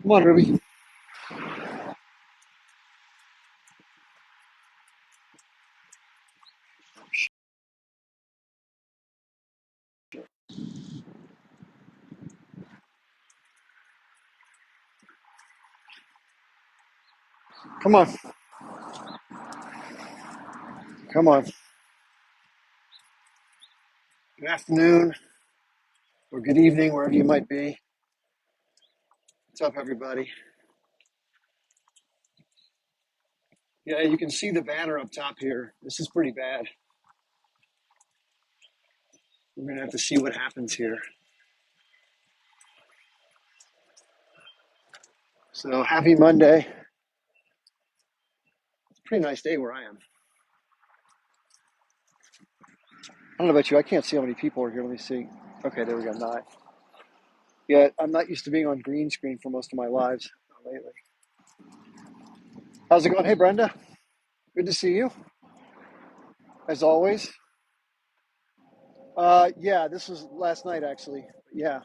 Come on, Ruby. Come on. Come on. Good afternoon or good evening, wherever you might be. What's up, everybody? Yeah, you can see the banner up top here. This is pretty bad. We're going to have to see what happens here. So, happy Monday. It's a pretty nice day where I am. I don't know about you. I can't see how many people are here. Let me see. Okay, there we go. 9. Yeah, I'm not used to being on green screen for most of my lives lately. How's it going? Hey, Brenda. Good to see you, as always. Yeah, this was last night, actually. Yeah.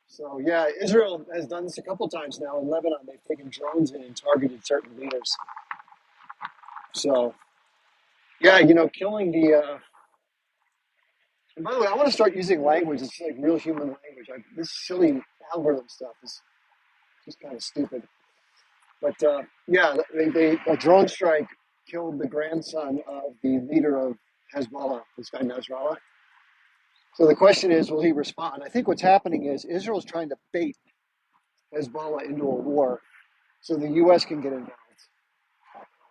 So yeah, Israel has done this a couple times now in Lebanon. They've taken drones in and targeted certain leaders. So yeah, killing the. And by the way, I want to start using language that's like real human language. This silly algorithm stuff is just kind of stupid. But yeah, a drone strike killed the grandson of the leader of Hezbollah, this guy Nasrallah. So the question is, will he respond? I think what's happening is Israel's trying to bait Hezbollah into a war so the U.S. can get involved.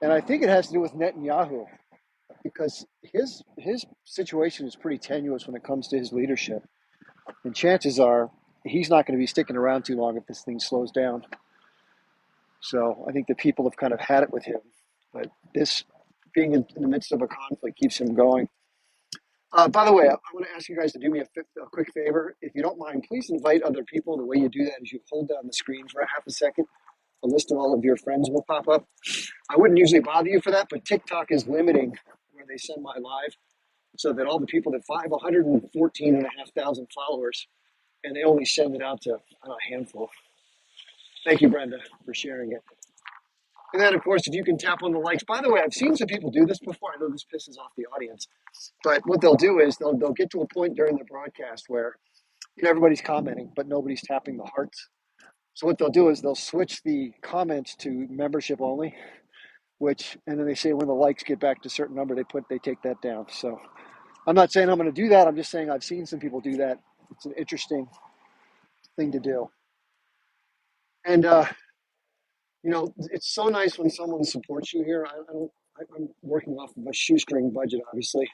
And I think it has to do with Netanyahu because his situation is pretty tenuous when it comes to his leadership. And chances are he's not going to be sticking around too long if this thing slows down. So I think the people have kind of had it with him. But this being in the midst of a conflict keeps him going. By the way, I want to ask you guys to do me a quick favor. If you don't mind, please invite other people. The way you do that is you hold down the screen for a half a second. A list of all of your friends will pop up. I wouldn't usually bother you for that, but TikTok is limiting where they send my live so that all the people that 114,500 followers, and they only send it out to a handful. Thank you, Brenda, for sharing it. And then, of course, if you can tap on the likes. By the way, I've seen some people do this before. I know this pisses off the audience, but what they'll do is they'll get to a point during the broadcast where everybody's commenting, but nobody's tapping the hearts. So what they'll do is they'll switch the comments to membership only, and then they say when the likes get back to a certain number, they take that down. So I'm not saying I'm going to do that. I'm just saying I've seen some people do that. It's an interesting thing to do. And, it's so nice when someone supports you here. I'm working off of a shoestring budget, obviously,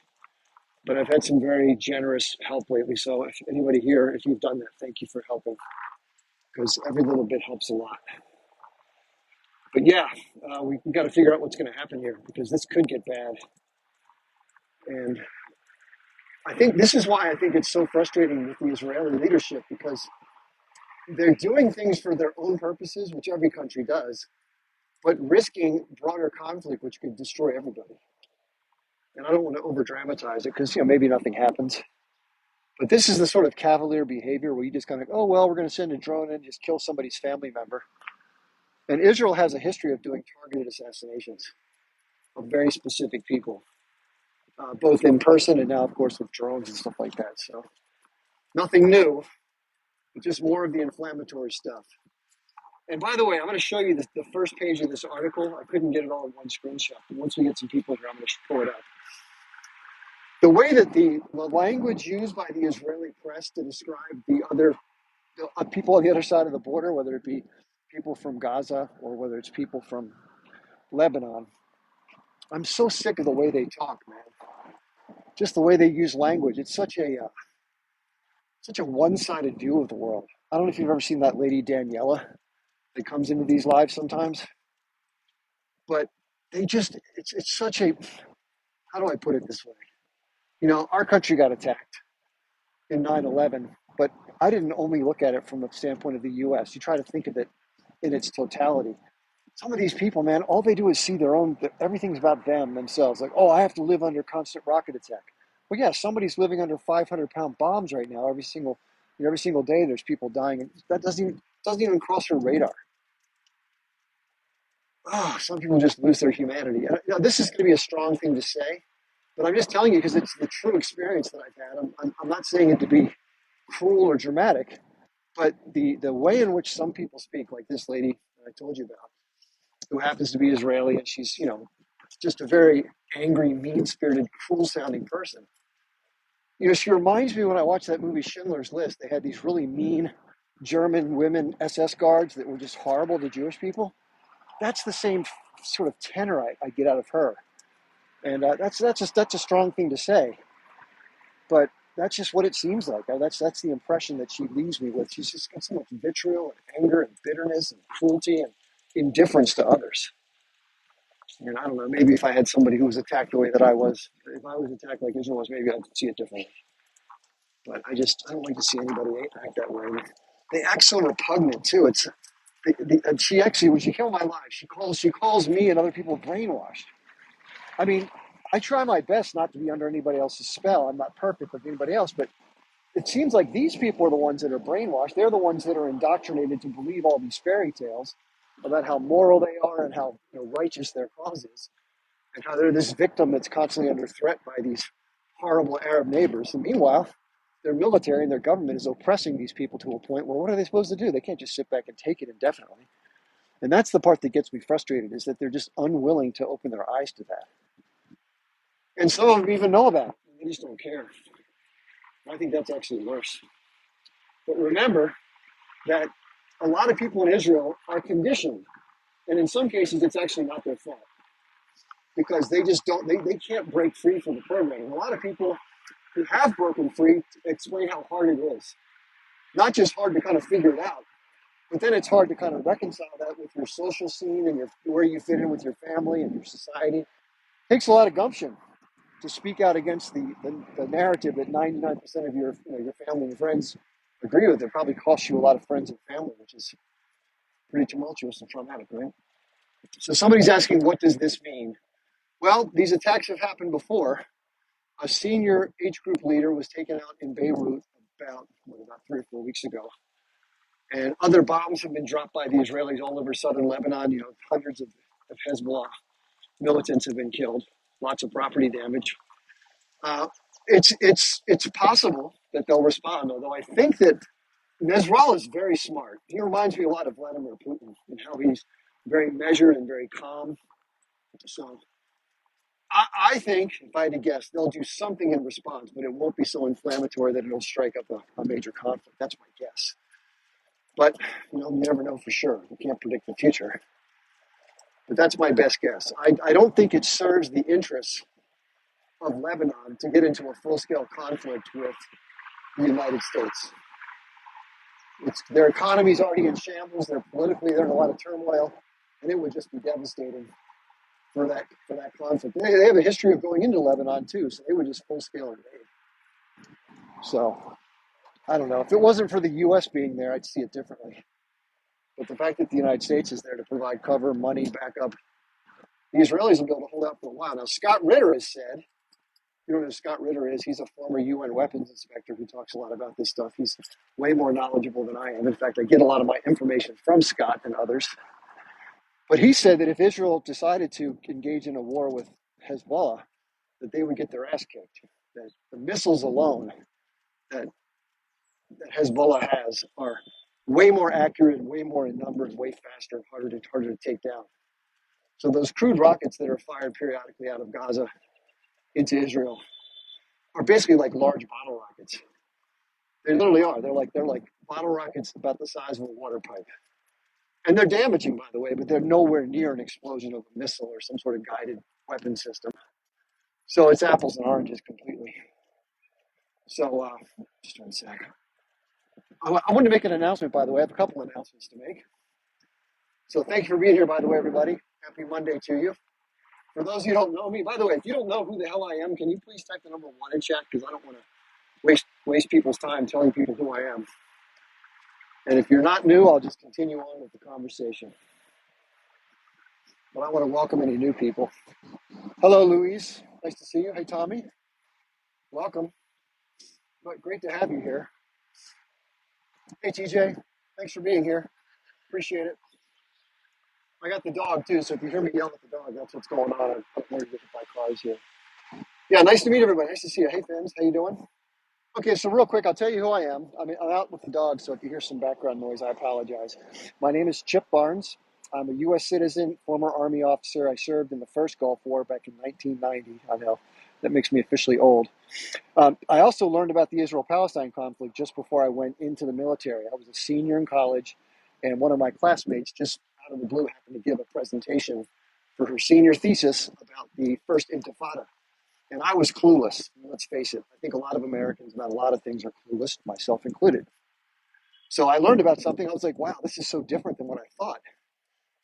but I've had some very generous help lately. So if anybody here, if you've done that, thank you for helping because every little bit helps a lot. But yeah, we got to figure out what's going to happen here because this could get bad. And I think this is why I think it's so frustrating with the Israeli leadership because they're doing things for their own purposes, which every country does, but risking broader conflict, which could destroy everybody. And I don't want to over dramatize it because maybe nothing happens. But this is the sort of cavalier behavior where you just kind of, oh well, we're going to send a drone and just kill somebody's family member. And Israel has a history of doing targeted assassinations of very specific people, both in person and now, of course, with drones and stuff like that. So nothing new, but just more of the inflammatory stuff. And by the way, I'm going to show you the first page of this article. I couldn't get it all in one screenshot, but once we get some people here, I'm going to pull it up. The way that the language used by the Israeli press to describe the people on the other side of the border, whether it be people from Gaza or whether it's people from Lebanon, I'm so sick of the way they talk, man. Just the way they use language. It's such a one-sided view of the world. I don't know if you've ever seen that lady Daniela that comes into these lives sometimes, but it's such a, how do I put it this way? Our country got attacked in 9/11, but I didn't only look at it from the standpoint of the US. You try to think of it in its totality. Some of these people, man, all they do is see everything's about themselves. Like, oh, I have to live under constant rocket attack. Well, yeah, somebody's living under 500-pound bombs right now. Every single day, there's people dying. And that doesn't even Doesn't even cross her radar. Oh, some people just lose their humanity. And, this is going to be a strong thing to say, but I'm just telling you because it's the true experience that I've had. I'm not saying it to be cruel or dramatic, but the way in which some people speak, like this lady that I told you about, who happens to be Israeli, and she's, just a very angry, mean-spirited, cruel-sounding person. She reminds me when I watched that movie Schindler's List. They had these really mean German women SS guards that were just horrible to Jewish people. That's the same sort of tenor I get out of her, and that's a strong thing to say, but that's just what it seems like. That's the impression that she leaves me with. She's just got so much vitriol and anger and bitterness and cruelty and indifference to others. And I don't know, maybe if I had somebody who was attacked the way that I was, if I was attacked like Israel was, maybe I'd see it differently. But I don't like to see anybody act that way. They act so repugnant too. And she actually, when she came on my live, she calls me and other people brainwashed. I mean, I try my best not to be under anybody else's spell. I'm not perfect like anybody else, but it seems like these people are the ones that are brainwashed. They're the ones that are indoctrinated to believe all these fairy tales about how moral they are and how righteous their cause is, and how they're this victim that's constantly under threat by these horrible Arab neighbors. And meanwhile, their military and their government is oppressing these people to a point where what are they supposed to do? They can't just sit back and take it indefinitely. And that's the part that gets me frustrated, is that they're just unwilling to open their eyes to that. And some of them even know about it. They just don't care. I think that's actually worse. But remember that a lot of people in Israel are conditioned. And in some cases, it's actually not their fault, because they just don't, they can't break free from the program. And a lot of people who have broken free explain how hard it is. Not just hard to kind of figure it out, but then it's hard to kind of reconcile that with your social scene and where you fit in with your family and your society. It takes a lot of gumption to speak out against the narrative that 99% of your family and friends agree with. It probably costs you a lot of friends and family, which is pretty tumultuous and traumatic, right? So somebody's asking, what does this mean? Well, these attacks have happened before. A senior H group leader was taken out in Beirut about 3 or 4 weeks ago. And other bombs have been dropped by the Israelis all over southern Lebanon. Hundreds of Hezbollah militants have been killed. Lots of property damage. It's possible that they'll respond, although I think that Nasrallah is very smart. He reminds me a lot of Vladimir Putin and how he's very measured and very calm. So I think, if I had to guess, they'll do something in response, but it won't be so inflammatory that it'll strike up a major conflict. That's my guess. But you never know for sure. You can't predict the future. But that's my best guess. I don't think it serves the interests of Lebanon to get into a full-scale conflict with the United States. Their economy's already in shambles. They're in a lot of turmoil, and it would just be devastating for that conflict. They have a history of going into Lebanon too, so they would just full-scale invade. So I don't know. If it wasn't for the U.S. being there, I'd see it differently. But the fact that the United States is there to provide cover, money, backup, the Israelis will be able to hold out for a while. Now, Scott Ritter has said, you know who Scott Ritter is? He's a former UN weapons inspector who talks a lot about this stuff. He's way more knowledgeable than I am. In fact, I get a lot of my information from Scott and others. But he said that if Israel decided to engage in a war with Hezbollah, that they would get their ass kicked. That the missiles alone that Hezbollah has are way more accurate, way more in number, and way faster and harder to take down. So those crude rockets that are fired periodically out of Gaza into Israel are basically like large bottle rockets. They literally are. They're like bottle rockets about the size of a water pipe. And they're damaging, by the way, but they're nowhere near an explosion of a missile or some sort of guided weapon system. So it's apples and oranges completely. So just one sec. I wanted to make an announcement, by the way. I have a couple announcements to make. So thank you for being here, by the way, everybody. Happy Monday to you. For those of you who don't know me, by the way, if you don't know who the hell I am, can you please type the number 1 in chat? Because I don't want to waste people's time telling people who I am. And if you're not new, I'll just continue on with the conversation. But I want to welcome any new people. Hello, Louise. Nice to see you. Hey, Tommy. Welcome. Great to have you here. Hey, TJ. Thanks for being here. Appreciate it. I got the dog too, so if you hear me yell at the dog, that's what's going on. I'm worried to by cars here. Yeah, nice to meet everybody. Nice to see you. Hey, Fins, how you doing? Okay, so real quick, I'll tell you who I am. I'm out with the dog, so if you hear some background noise, I apologize. My name is Chip Barnes. I'm a U.S. citizen, former Army officer. I served in the first Gulf War back in 1990. I know that makes me officially old. I also learned about the Israel-Palestine conflict just before I went into the military. I was a senior in college, and one of my classmates just out of the blue happened to give a presentation for her senior thesis about the first Intifada. And I was clueless. Let's face it. I think a lot of Americans about a lot of things are clueless, myself included. So I learned about something. I was like, wow, this is so different than what I thought.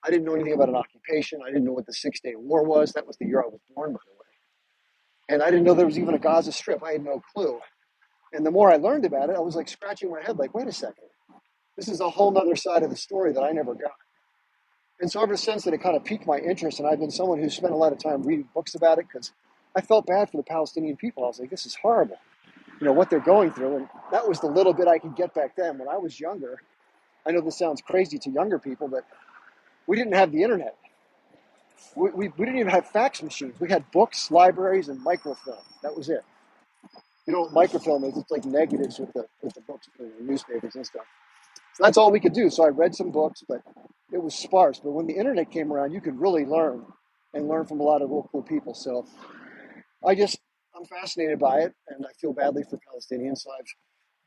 I didn't know anything about an occupation. I didn't know what the Six-Day War was. That was the year I was born, by the way. And I didn't know there was even a Gaza Strip. I had no clue. And the more I learned about it, I was like scratching my head, like, wait a second. This is a whole nother side of the story that I never got. And so ever since that, it kind of piqued my interest. And I've been someone who's spent a lot of time reading books about it because I felt bad for the Palestinian people. I was like, this is horrible, what they're going through. And that was the little bit I could get back then. When I was younger, I know this sounds crazy to younger people, but we didn't have the internet. We didn't even have fax machines. We had books, libraries, and microfilm. That was it. You know what microfilm is? It's like negatives with the books, the newspapers and stuff. So that's all we could do. So I read some books, but it was sparse. But when the internet came around, you could really learn and learn from a lot of real cool people. So I'm fascinated by it, and I feel badly for Palestinians. So I've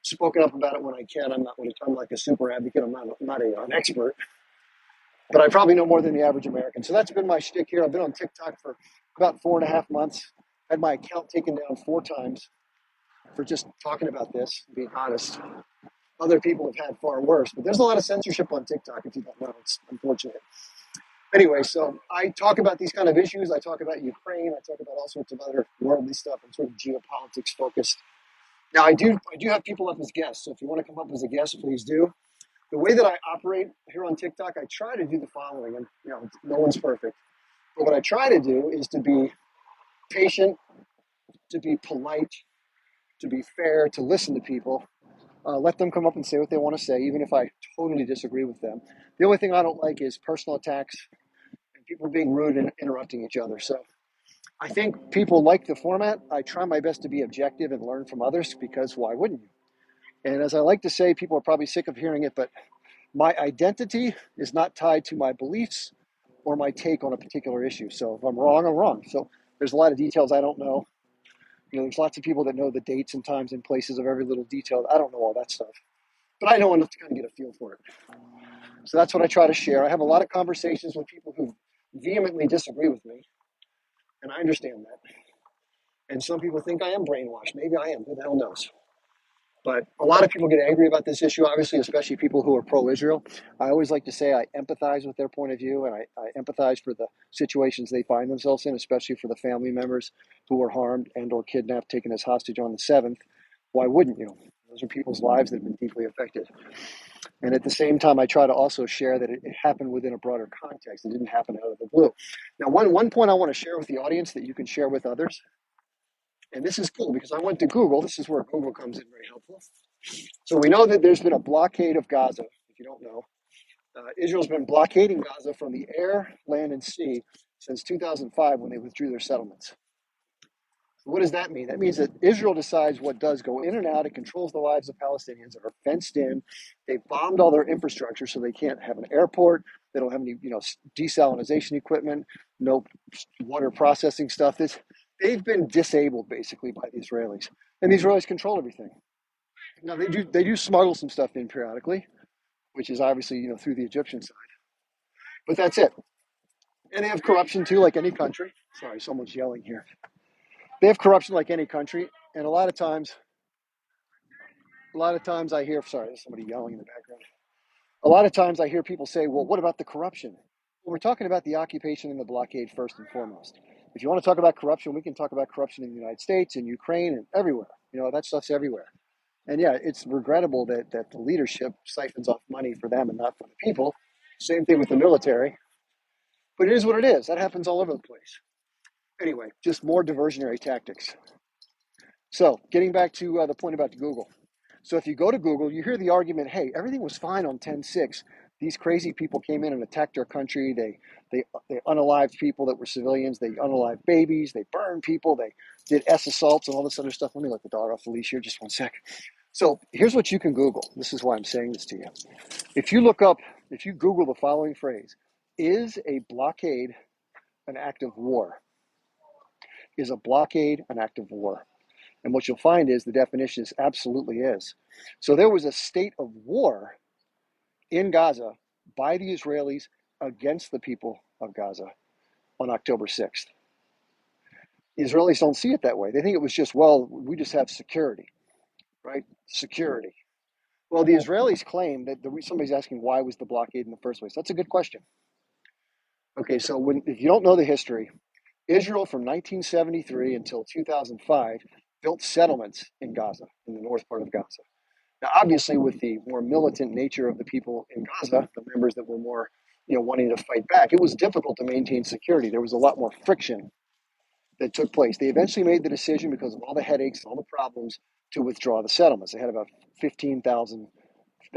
spoken up about it when I can. I'm like a super advocate. I'm not an expert, but I probably know more than the average American. So that's been my shtick here. I've been on TikTok for about 4.5 months. Had my account taken down 4 times for just talking about this, being honest. Other people have had far worse, but there's a lot of censorship on TikTok if you don't know. It's unfortunate. Anyway, so I talk about these kind of issues. I talk about Ukraine. I talk about all sorts of other worldly stuff. I'm sort of geopolitics focused. Now, I do have people up as guests. So if you want to come up as a guest, please do. The way that I operate here on TikTok, I try to do the following, and no one's perfect. But what I try to do is to be patient, to be polite, to be fair, to listen to people. Let them come up and say what they want to say, even if I totally disagree with them. The only thing I don't like is personal attacks and people being rude and interrupting each other. So I think people like the format. I try my best to be objective and learn from others because why wouldn't you? And as I like to say, people are probably sick of hearing it, but my identity is not tied to my beliefs or my take on a particular issue. So if I'm wrong, I'm wrong. So there's a lot of details I don't know. There's lots of people that know the dates and times and places of every little detail. I don't know all that stuff, but I know enough to kind of get a feel for it. So that's what I try to share. I have a lot of conversations with people who vehemently disagree with me, and I understand that. And some people think I am brainwashed. Maybe I am. Who the hell knows? But a lot of people get angry about this issue, obviously, especially people who are pro-Israel. I always like to say I empathize with their point of view, and I empathize for the situations they find themselves in, especially for the family members who were harmed and or kidnapped, taken as hostage on the 7th. Why wouldn't you? Those are people's lives that have been deeply affected. And at the same time, I try to also share that it happened within a broader context. It didn't happen out of the blue. Now, one point I want to share with the audience that you can share with others, and this is cool because I went to Google. This is where Google comes in very helpful. So we know that there's been a blockade of Gaza, if you don't know. Israel's been blockading Gaza from the air, land, and sea since 2005 when they withdrew their settlements. What does that mean? That means that Israel decides what does go in and out. It controls the lives of Palestinians that are fenced in. They bombed all their infrastructure so they can't have an airport. They don't have any, desalination equipment, no water processing stuff. They've been disabled basically by the Israelis, and the Israelis control everything. Now they do smuggle some stuff in periodically, which is obviously through the Egyptian side, but that's it. And they have corruption too, like any country. Sorry, someone's yelling here. They have corruption like any country, and a lot of times I hear, sorry, there's somebody yelling in the background. A lot of times I hear people say, well, what about the corruption? Well, we're talking about the occupation and the blockade first and foremost. If you want to talk about corruption, we can talk about corruption in the United States, in Ukraine, and everywhere. That stuff's everywhere. And yeah, it's regrettable that the leadership siphons off money for them and not for the people. Same thing with the military. But it is what it is. That happens all over the place. Anyway, just more diversionary tactics. So getting back to the point about Google. So if you go to Google, you hear the argument, hey, everything was fine on 10.6, These crazy people came in and attacked our country. They unalived people that were civilians. They unalived babies. They burned people. They did assaults and all this other stuff. Let me let the dog off the leash here just one sec. So here's what you can Google. This is why I'm saying this to you. If you Google the following phrase, is a blockade an act of war? Is a blockade an act of war? And what you'll find is the definition is absolutely is. So there was a state of war in Gaza by the Israelis against the people of Gaza on October 6th. The Israelis don't see it that way. They think it was just, well, we just have security, right? Security. Well, the Israelis claim that somebody's asking why was the blockade in the first place. That's a good question. Okay, so if you don't know the history, Israel from 1973 until 2005 built settlements in Gaza, in the north part of Gaza. Now, obviously, with the more militant nature of the people in Gaza, the members that were more, wanting to fight back, it was difficult to maintain security. There was a lot more friction that took place. They eventually made the decision because of all the headaches, all the problems, to withdraw the settlements. They had about 15,000,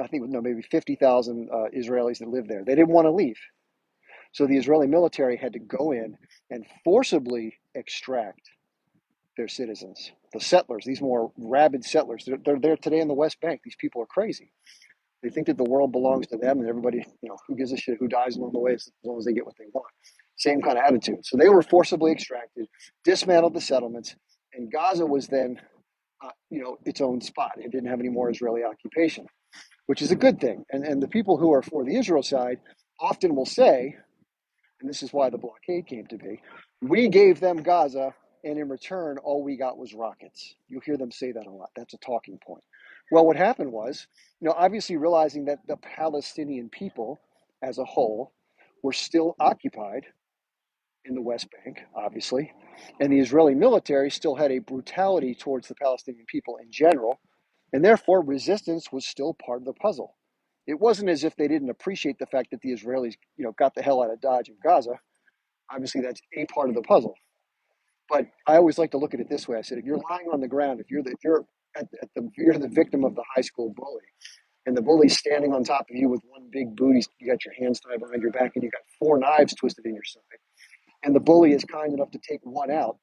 I think, no, maybe 50,000 Israelis that lived there. They didn't want to leave. So the Israeli military had to go in and forcibly extract their citizens, the settlers, these more rabid settlers. They're there today in the West Bank. These people are crazy. They think that the world belongs to them and everybody, who gives a shit who dies along the way as long as they get what they want. Same kind of attitude. So they were forcibly extracted, dismantled the settlements, and Gaza was then, its own spot. It didn't have any more Israeli occupation, which is a good thing. And the people who are for the Israel side often will say, and this is why the blockade came to be, we gave them Gaza, and in return, all we got was rockets. You'll hear them say that a lot. That's a talking point. Well, what happened was, obviously realizing that the Palestinian people as a whole were still occupied in the West Bank, obviously, and the Israeli military still had a brutality towards the Palestinian people in general, and therefore resistance was still part of the puzzle. It wasn't as if they didn't appreciate the fact that the Israelis, got the hell out of Dodge and Gaza. Obviously, that's a part of the puzzle. But I always like to look at it this way. I said, if you're lying on the ground, if you're the victim of the high school bully, and the bully's standing on top of you with one big boot, you got your hands tied behind your back, and you got 4 knives twisted in your side, and the bully is kind enough to take one out,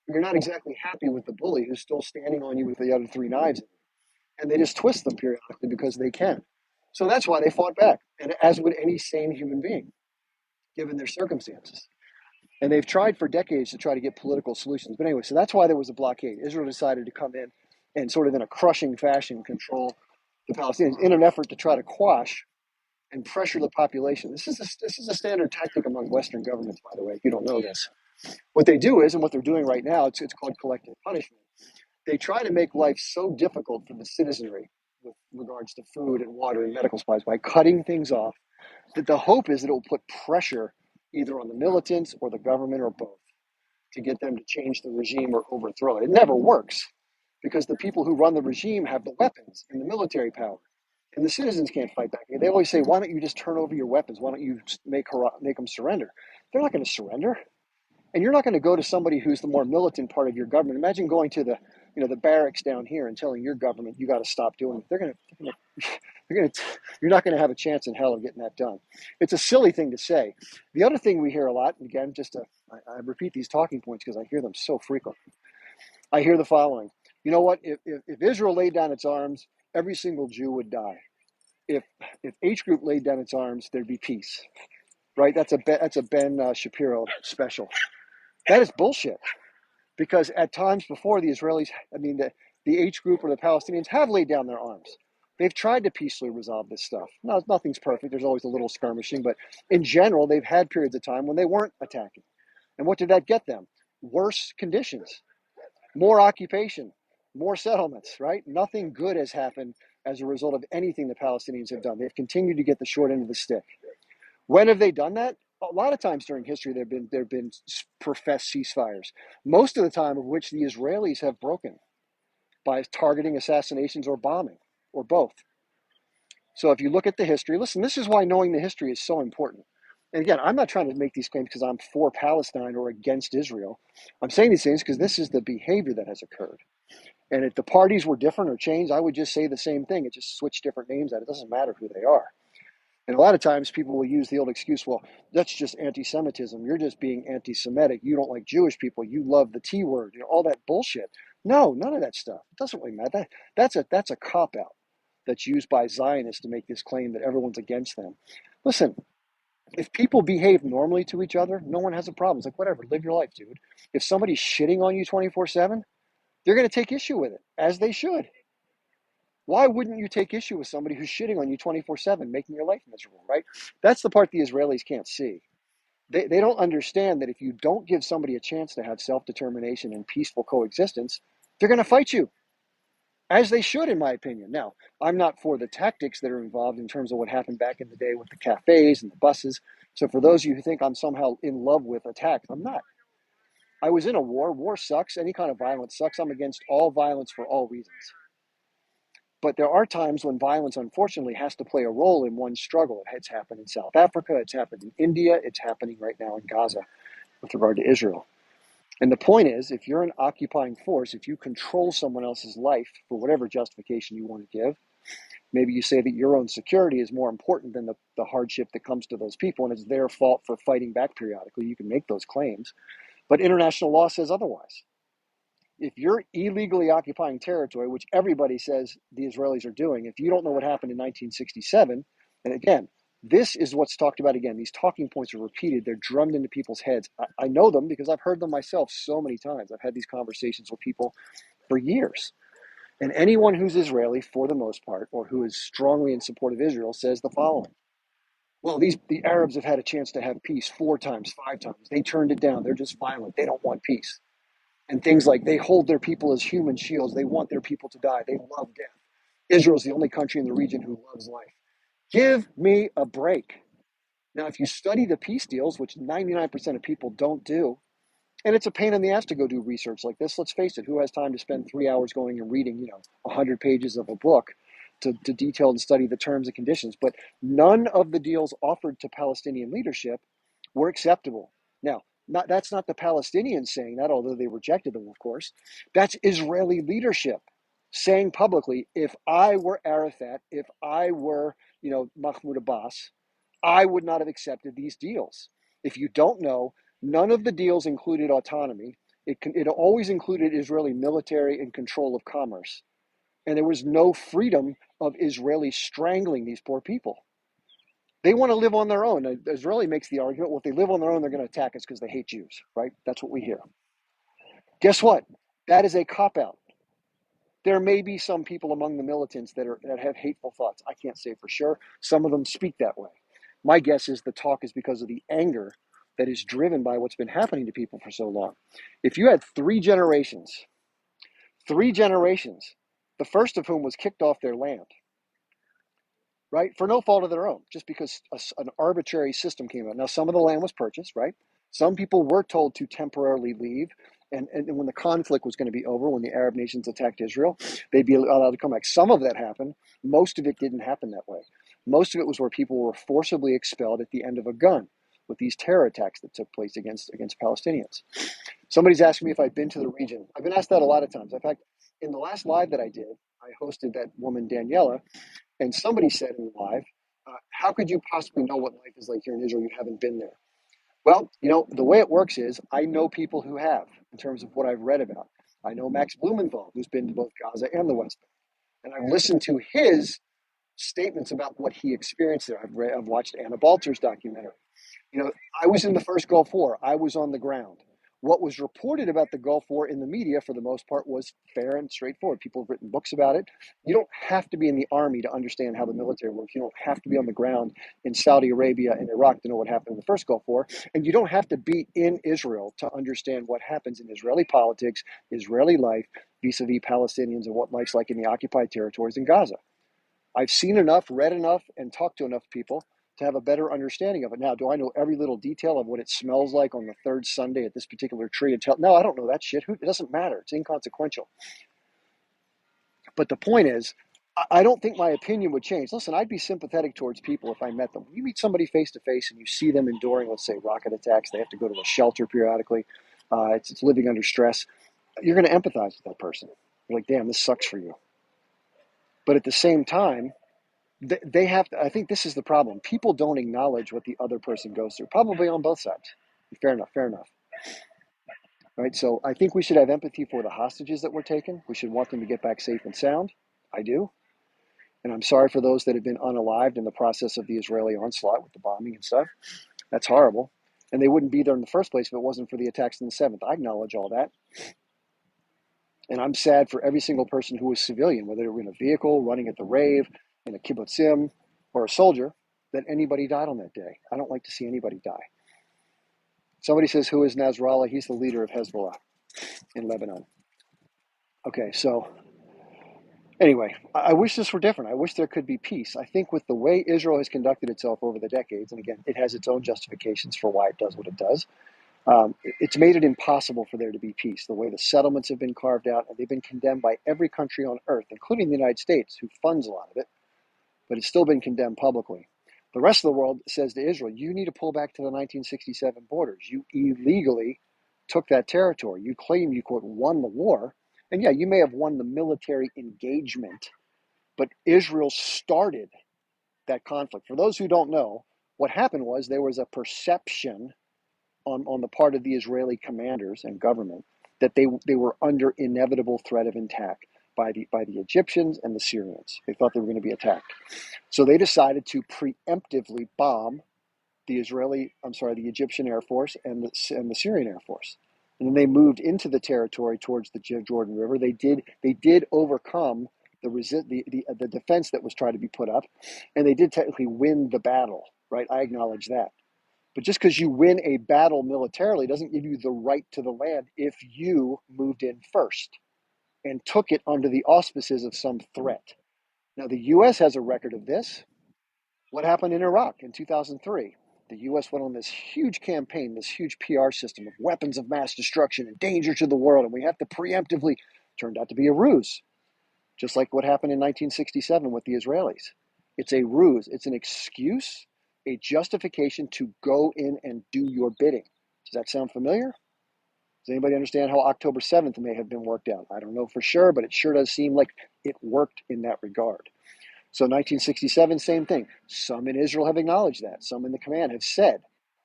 you're not exactly happy with the bully who's still standing on you with the other 3 knives, and they just twist them periodically because they can. So that's why they fought back, and as would any sane human being, given their circumstances. And they've tried for decades to try to get political solutions. But anyway, so that's why there was a blockade. Israel decided to come in and sort of in a crushing fashion control the Palestinians in an effort to try to quash and pressure the population. This is a standard tactic among Western governments, by the way, if you don't know this. What they do is, and what they're doing right now, it's called collective punishment. They try to make life so difficult for the citizenry with regards to food and water and medical supplies by cutting things off, that the hope is that it will put pressure either on the militants or the government or both to get them to change the regime or overthrow it. It never works because the people who run the regime have the weapons and the military power, and the citizens can't fight back. They always say, why don't you just turn over your weapons? Why don't you make them surrender? They're not going to surrender. And you're not going to go to somebody who's the more militant part of your government. Imagine going to the barracks down here and telling your government you got to stop doing it. You're not going to have a chance in hell of getting that done. It's a silly thing to say. The other thing we hear a lot, and again, I repeat these talking points because I hear them so frequently. I hear the following. You know what? If Israel laid down its arms, every single Jew would die. If H Group laid down its arms, there'd be peace. Right? That's a Ben Shapiro special. That is bullshit. Because at times before the Israelis, the H Group or the Palestinians have laid down their arms. They've tried to peacefully resolve this stuff. No, nothing's perfect. There's always a little skirmishing, but in general, they've had periods of time when they weren't attacking. And what did that get them? Worse conditions, more occupation, more settlements, right? Nothing good has happened as a result of anything the Palestinians have done. They've continued to get the short end of the stick. When have they done that? A lot of times during history, there have been professed ceasefires, most of the time of which the Israelis have broken by targeting assassinations or bombing, or both. So if you look at the history, listen, this is why knowing the history is so important. And again, I'm not trying to make these claims because I'm for Palestine or against Israel. I'm saying these things because this is the behavior that has occurred. And if the parties were different or changed, I would just say the same thing. It just switched different names out. It doesn't matter who they are. And a lot of times people will use the old excuse, well, that's just anti-Semitism. You're just being anti-Semitic. You don't like Jewish people. You love the T word, all that bullshit. No, none of that stuff. It doesn't really matter. That's a cop out that's used by Zionists to make this claim that everyone's against them. Listen, if people behave normally to each other, no one has a problem. It's like, whatever, live your life, dude. If somebody's shitting on you 24/7, they're going to take issue with it, as they should. Why wouldn't you take issue with somebody who's shitting on you 24/7, making your life miserable, right? That's the part the Israelis can't see. They don't understand that if you don't give somebody a chance to have self determination and peaceful coexistence, they're going to fight you, as they should, in my opinion. Now, I'm not for the tactics that are involved in terms of what happened back in the day with the cafes and the buses. So, for those of you who think I'm somehow in love with attacks, I'm not. I was in a war. War sucks. Any kind of violence sucks. I'm against all violence for all reasons. But there are times when violence, unfortunately, has to play a role in one's struggle. It's happened in South Africa. It's happened in India. It's happening right now in Gaza with regard to Israel. And the point is, if you're an occupying force, if you control someone else's life for whatever justification you want to give, maybe you say that your own security is more important than the hardship that comes to those people, and it's their fault for fighting back periodically. You can make those claims. But international law says otherwise. If you're illegally occupying territory, which everybody says the Israelis are doing, if you don't know what happened in 1967, and again, this is what's talked about again. These talking points are repeated. They're drummed into people's heads. I know them because I've heard them myself so many times. I've had these conversations with people for years. And anyone who's Israeli, for the most part, or who is strongly in support of Israel, says the following. Well, the Arabs have had a chance to have peace 4 times, 5 times. They turned it down. They're just violent. They don't want peace. And things like they hold their people as human shields. They want their people to die. They love death. Israel is the only country in the region who loves life. Give me a break. Now, if you study the peace deals, which 99% of people don't do, and it's a pain in the ass to go do research like this. Let's face it, who has time to spend 3 hours going and reading, 100 pages of a book to detail and study the terms and conditions? But none of the deals offered to Palestinian leadership were acceptable. Now, that's not the Palestinians saying that, although they rejected them, of course. That's Israeli leadership saying publicly, if I were Arafat, if I were, Mahmoud Abbas, I would not have accepted these deals. If you don't know, none of the deals included autonomy. It always included Israeli military and control of commerce. And there was no freedom of Israelis strangling these poor people. They want to live on their own. Israeli makes the argument, well, if they live on their own, they're going to attack us because they hate Jews, right? That's what we hear. Guess what? That is a cop-out. There may be some people among the militants that have hateful thoughts. I can't say for sure. Some of them speak that way. My guess is the talk is because of the anger that is driven by what's been happening to people for so long. If you had three generations, the first of whom was kicked off their land, right, for no fault of their own, just because an arbitrary system came out. Now, some of the land was purchased, right? Some people were told to temporarily leave. And when the conflict was going to be over, when the Arab nations attacked Israel, they'd be allowed to come back. Some of that happened. Most of it didn't happen that way. Most of it was where people were forcibly expelled at the end of a gun with these terror attacks that took place against Palestinians. Somebody's asking me if I've been to the region. I've been asked that a lot of times. In fact, in the last live that I did, I hosted that woman, Daniela, and somebody said in the live, how could you possibly know what life is like here in Israel? You haven't been there. Well, the way it works is I know people who have, in terms of what I've read about. I know Max Blumenthal, who's been to both Gaza and the West Bank. And I've listened to his statements about what he experienced there. I've watched Anna Balter's documentary. I was in the first Gulf War. I was on the ground. What was reported about the Gulf War in the media, for the most part, was fair and straightforward. People have written books about it. You don't have to be in the army to understand how the military works. You don't have to be on the ground in Saudi Arabia and Iraq to know what happened in the first Gulf War. And you don't have to be in Israel to understand what happens in Israeli politics, Israeli life, vis-a-vis Palestinians, and what life's like in the occupied territories in Gaza. I've seen enough, read enough, and talked to enough people to have a better understanding of it. Now, do I know every little detail of what it smells like on the third Sunday at this particular tree? No, I don't know that shit. It doesn't matter. It's inconsequential. But the point is, I don't think my opinion would change. Listen, I'd be sympathetic towards people if I met them. When you meet somebody face to face and you see them enduring, let's say, rocket attacks, they have to go to a shelter periodically, it's living under stress, you're going to empathize with that person. You're like, damn, this sucks for you. But at the same time, They have to, I think this is the problem. People don't acknowledge what the other person goes through, probably on both sides. Fair enough, fair enough. Right. So I think we should have empathy for the hostages that were taken. We should want them to get back safe and sound. I do. And I'm sorry for those that have been unalived in the process of the Israeli onslaught with the bombing and stuff. That's horrible. And they wouldn't be there in the first place if it wasn't for the attacks on the 7th. I acknowledge all that. And I'm sad for every single person who was civilian, whether they were in a vehicle, running at the rave, in a kibbutzim, or a soldier, that anybody died on that day. I don't like to see anybody die. Somebody says, who is Nasrallah? He's the leader of Hezbollah in Lebanon. Okay, so anyway, I wish this were different. I wish there could be peace. I think with the way Israel has conducted itself over the decades, and again, it has its own justifications for why it does what it does, it's made it impossible for there to be peace. The way the settlements have been carved out, and they've been condemned by every country on earth, including the United States, who funds a lot of it, but it's still been condemned publicly. The rest of the world says to Israel, you need to pull back to the 1967 borders. You illegally took that territory. You claim you, quote, won the war. And yeah, you may have won the military engagement, but Israel started that conflict. For those who don't know, what happened was there was a perception on the part of the Israeli commanders and government that they were under inevitable threat of attack by the Egyptians and the Syrians. They thought they were going to be attacked. So they decided to preemptively bomb the Egyptian Air Force and the Syrian Air Force. And then they moved into the territory towards the Jordan River. They did overcome the defense that was trying to be put up, and they did technically win the battle, right? I acknowledge that. But just because you win a battle militarily doesn't give you the right to the land if you moved in first and took it under the auspices of some threat. Now, the U.S. has a record of this. What happened in Iraq in 2003? The U.S. went on this huge campaign, this huge PR system of weapons of mass destruction and danger to the world, and we have to preemptively. Turned out to be a ruse, just like what happened in 1967 with the Israelis. It's a ruse. It's an excuse, a justification to go in and do your bidding. Does that sound familiar? Does anybody understand how October 7th may have been worked out? I don't know for sure, but it sure does seem like it worked in that regard. So 1967, same thing. Some in Israel have acknowledged that. Some in the command have said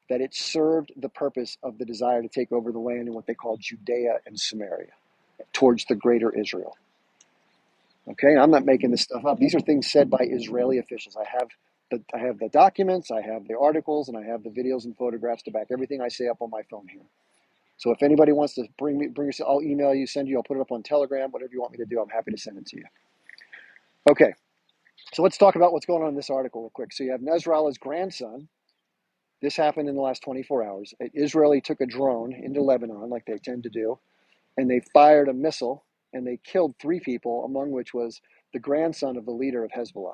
that it served the purpose of the desire to take over the land in what they call Judea and Samaria, towards the greater Israel. Okay, I'm not making this stuff up. These are things said by Israeli officials. I have the documents, I have the articles, and I have the videos and photographs to back everything I say up on my phone here. So if anybody wants to bring us, I'll email you, send you, I'll put it up on Telegram, whatever you want me to do, I'm happy to send it to you. Okay, so let's talk about what's going on in this article real quick. So you have Nasrallah's grandson. This happened in the last 24 hours. Israeli took a drone into Lebanon, like they tend to do, and they fired a missile, and they killed 3 people, among which was the grandson of the leader of Hezbollah.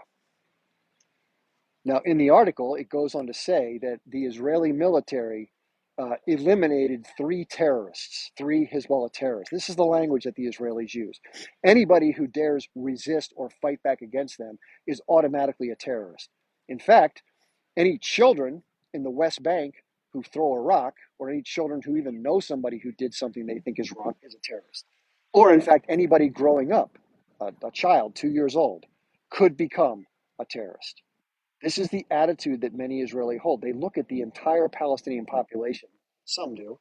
Now, in the article, it goes on to say that the Israeli military eliminated 3 terrorists, 3 Hezbollah terrorists. This is the language that the Israelis use. Anybody who dares resist or fight back against them is automatically a terrorist. In fact, any children in the West Bank who throw a rock, or any children who even know somebody who did something they think is wrong, is a terrorist. Or, in fact, anybody growing up, a child, 2 years old, could become a terrorist. This is the attitude that many Israeli hold. They look at the entire Palestinian population, some do,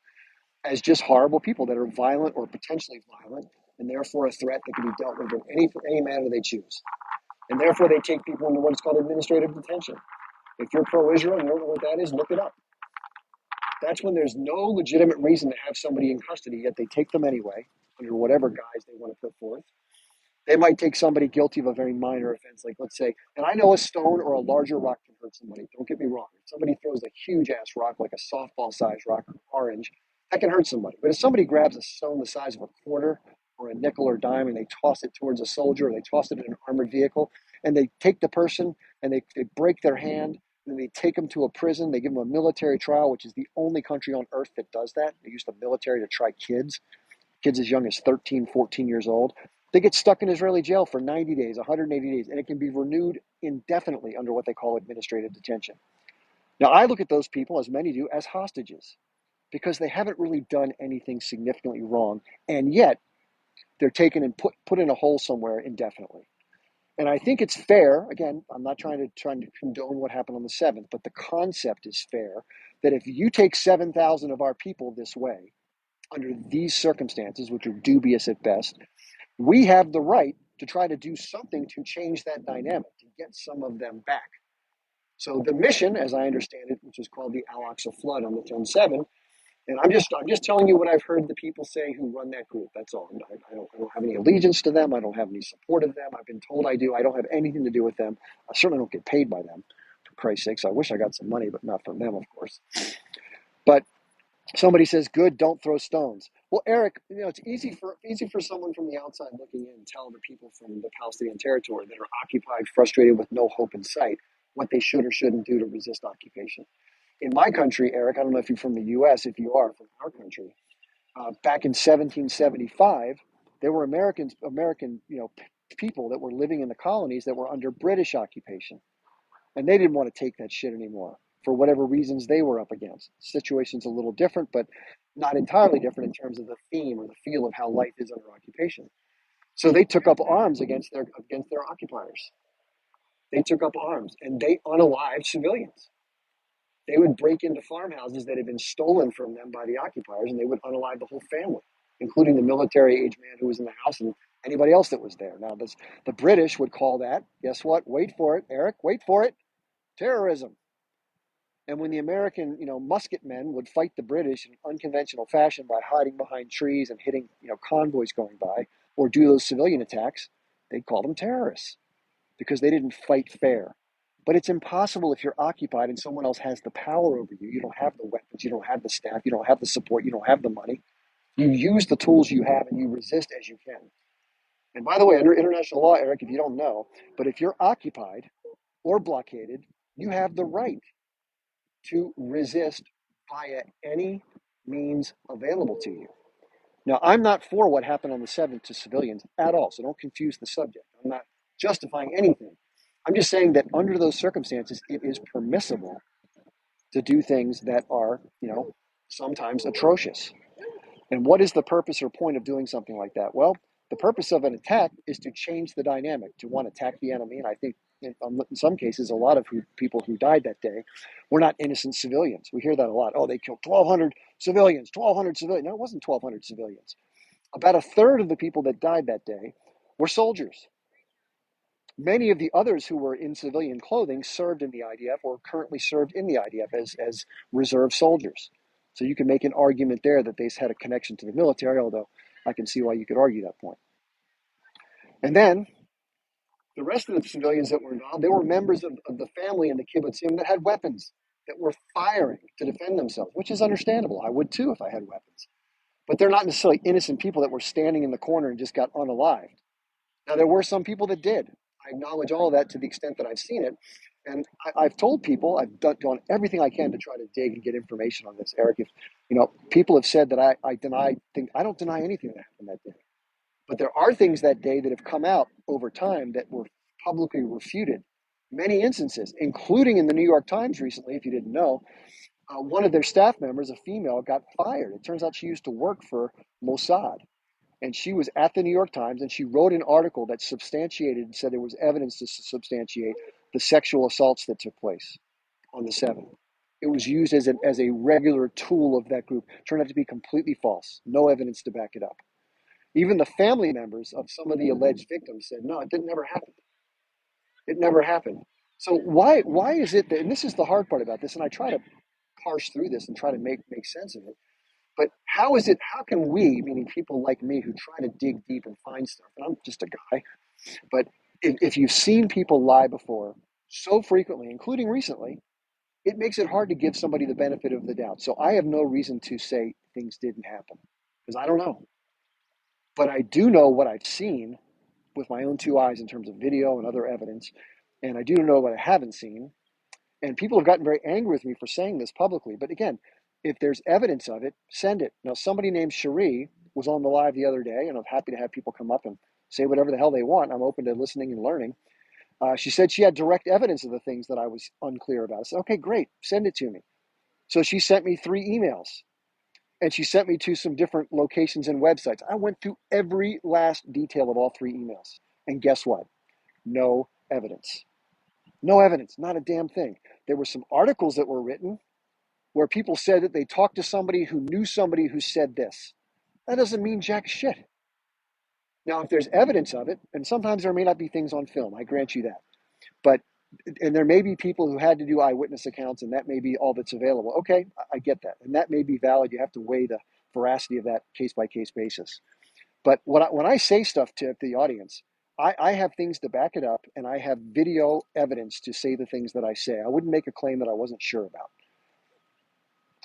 as just horrible people that are violent or potentially violent, and therefore a threat that can be dealt with in any manner they choose. And therefore they take people into what is called administrative detention. If you're pro-Israel and you don't know what that is, look it up. That's when there's no legitimate reason to have somebody in custody, yet they take them anyway, under whatever guise they want to put forth. They might take somebody guilty of a very minor offense, like let's say, and I know a stone or a larger rock can hurt somebody. Don't get me wrong. If somebody throws a huge ass rock, like a softball-sized rock, or orange, that can hurt somebody. But if somebody grabs a stone the size of a quarter or a nickel or dime and they toss it towards a soldier, or they toss it in an armored vehicle, and they take the person and they break their hand, and they take them to a prison, they give them a military trial, which is the only country on earth that does that. They use the military to try kids as young as 13, 14 years old. They get stuck in Israeli jail for 90 days, 180 days, and it can be renewed indefinitely under what they call administrative detention. Now, I look at those people, as many do, as hostages because they haven't really done anything significantly wrong, and yet they're taken and put in a hole somewhere indefinitely. And I think it's fair. Again, I'm not trying to condone what happened on the 7th, but the concept is fair that if you take 7,000 of our people this way, under these circumstances, which are dubious at best, we have the right to try to do something to change that dynamic, to get some of them back. So the mission, as I understand it, which is called the Al Aqsa Flood on the 10/7, and I'm just telling you what I've heard the people say who run that group. That's all. I don't have any allegiance to them. I don't have any support of them. I've been told I do. I don't have anything to do with them. I certainly don't get paid by them. For Christ's sakes, I wish I got some money, but not from them, of course. But somebody says, "Good, don't throw stones." Well, Eric, it's easy for someone from the outside looking in to tell the people from the Palestinian territory that are occupied, frustrated with no hope in sight, what they should or shouldn't do to resist occupation. In my country, Eric, I don't know if you're from the U.S. If you are from our country, back in 1775, there were American, people that were living in the colonies that were under British occupation, and they didn't want to take that shit anymore for whatever reasons they were up against. The situation's a little different, but not entirely different in terms of the theme or the feel of how life is under occupation. So they took up arms against their occupiers. They took up arms and they unalived civilians. They would break into farmhouses that had been stolen from them by the occupiers, and they would unalive the whole family, including the military-age man who was in the house and anybody else that was there. Now, the British would call that, guess what? Wait for it, Eric, wait for it, terrorism. And when the American, musket men would fight the British in unconventional fashion by hiding behind trees and hitting, convoys going by, or do those civilian attacks, they'd call them terrorists because they didn't fight fair. But it's impossible if you're occupied and someone else has the power over you. You don't have the weapons, you don't have the staff, you don't have the support, you don't have the money. You use the tools you have and you resist as you can. And by the way, under international law, Eric, if you don't know, but if you're occupied or blockaded, you have the right to resist via any means available to you. Now, I'm not for what happened on the 7th to civilians at all, so don't confuse the subject. I'm not justifying anything. I'm just saying that under those circumstances, it is permissible to do things that are, sometimes atrocious. And what is the purpose or point of doing something like that? Well, the purpose of an attack is to change the dynamic, to want to attack the enemy. And I think in some cases, a lot of people who died that day were not innocent civilians. We hear that a lot. Oh, they killed 1,200 civilians, 1,200 civilians. No, it wasn't 1,200 civilians. About a third of the people that died that day were soldiers. Many of the others who were in civilian clothing served in the IDF or currently served in the IDF as reserve soldiers. So you can make an argument there that they had a connection to the military, although I can see why you could argue that point. And then the rest of the civilians that were involved, they were members of the family in the kibbutzim that had weapons, that were firing to defend themselves, which is understandable. I would too if I had weapons. But they're not necessarily innocent people that were standing in the corner and just got unalived. Now, there were some people that did. I acknowledge all of that to the extent that I've seen it. And I've told people, I've done everything I can to try to dig and get information on this, Eric. If people have said that I don't deny anything that happened that day. But there are things that day that have come out over time that were publicly refuted. Many instances, including in the New York Times recently, if you didn't know, one of their staff members, a female, got fired. It turns out she used to work for Mossad. And she was at the New York Times and she wrote an article that substantiated and said there was evidence to substantiate the sexual assaults that took place on the 7th. It was used as a regular tool of that group. It turned out to be completely false. No evidence to back it up. Even the family members of some of the alleged victims said, no, it didn't never happen. It never happened. So why is it that, and this is the hard part about this, and I try to parse through this and try to make sense of it. But how can we, meaning people like me who try to dig deep and find stuff, and I'm just a guy, but if you've seen people lie before so frequently, including recently, it makes it hard to give somebody the benefit of the doubt. So I have no reason to say things didn't happen because I don't know. But I do know what I've seen with my own two eyes in terms of video and other evidence. And I do know what I haven't seen. And people have gotten very angry with me for saying this publicly. But again, if there's evidence of it, send it. Now, somebody named Cherie was on the live the other day, and I'm happy to have people come up and say whatever the hell they want. I'm open to listening and learning. She said she had direct evidence of the things that I was unclear about. I said, okay, great, send it to me. So she sent me 3 emails, and she sent me to some different locations and websites. I went through every last detail of all 3 emails. And guess what? No evidence. No evidence, not a damn thing. There were some articles that were written where people said that they talked to somebody who knew somebody who said this. That doesn't mean jack shit. Now, if there's evidence of it, and sometimes there may not be things on film, I grant you that. But, and there may be people who had to do eyewitness accounts, and that may be all that's available. Okay, I get that. And that may be valid. You have to weigh the veracity of that case by case basis. But when I say stuff to the audience, I have things to back it up, and I have video evidence to say the things that I say. I wouldn't make a claim that I wasn't sure about.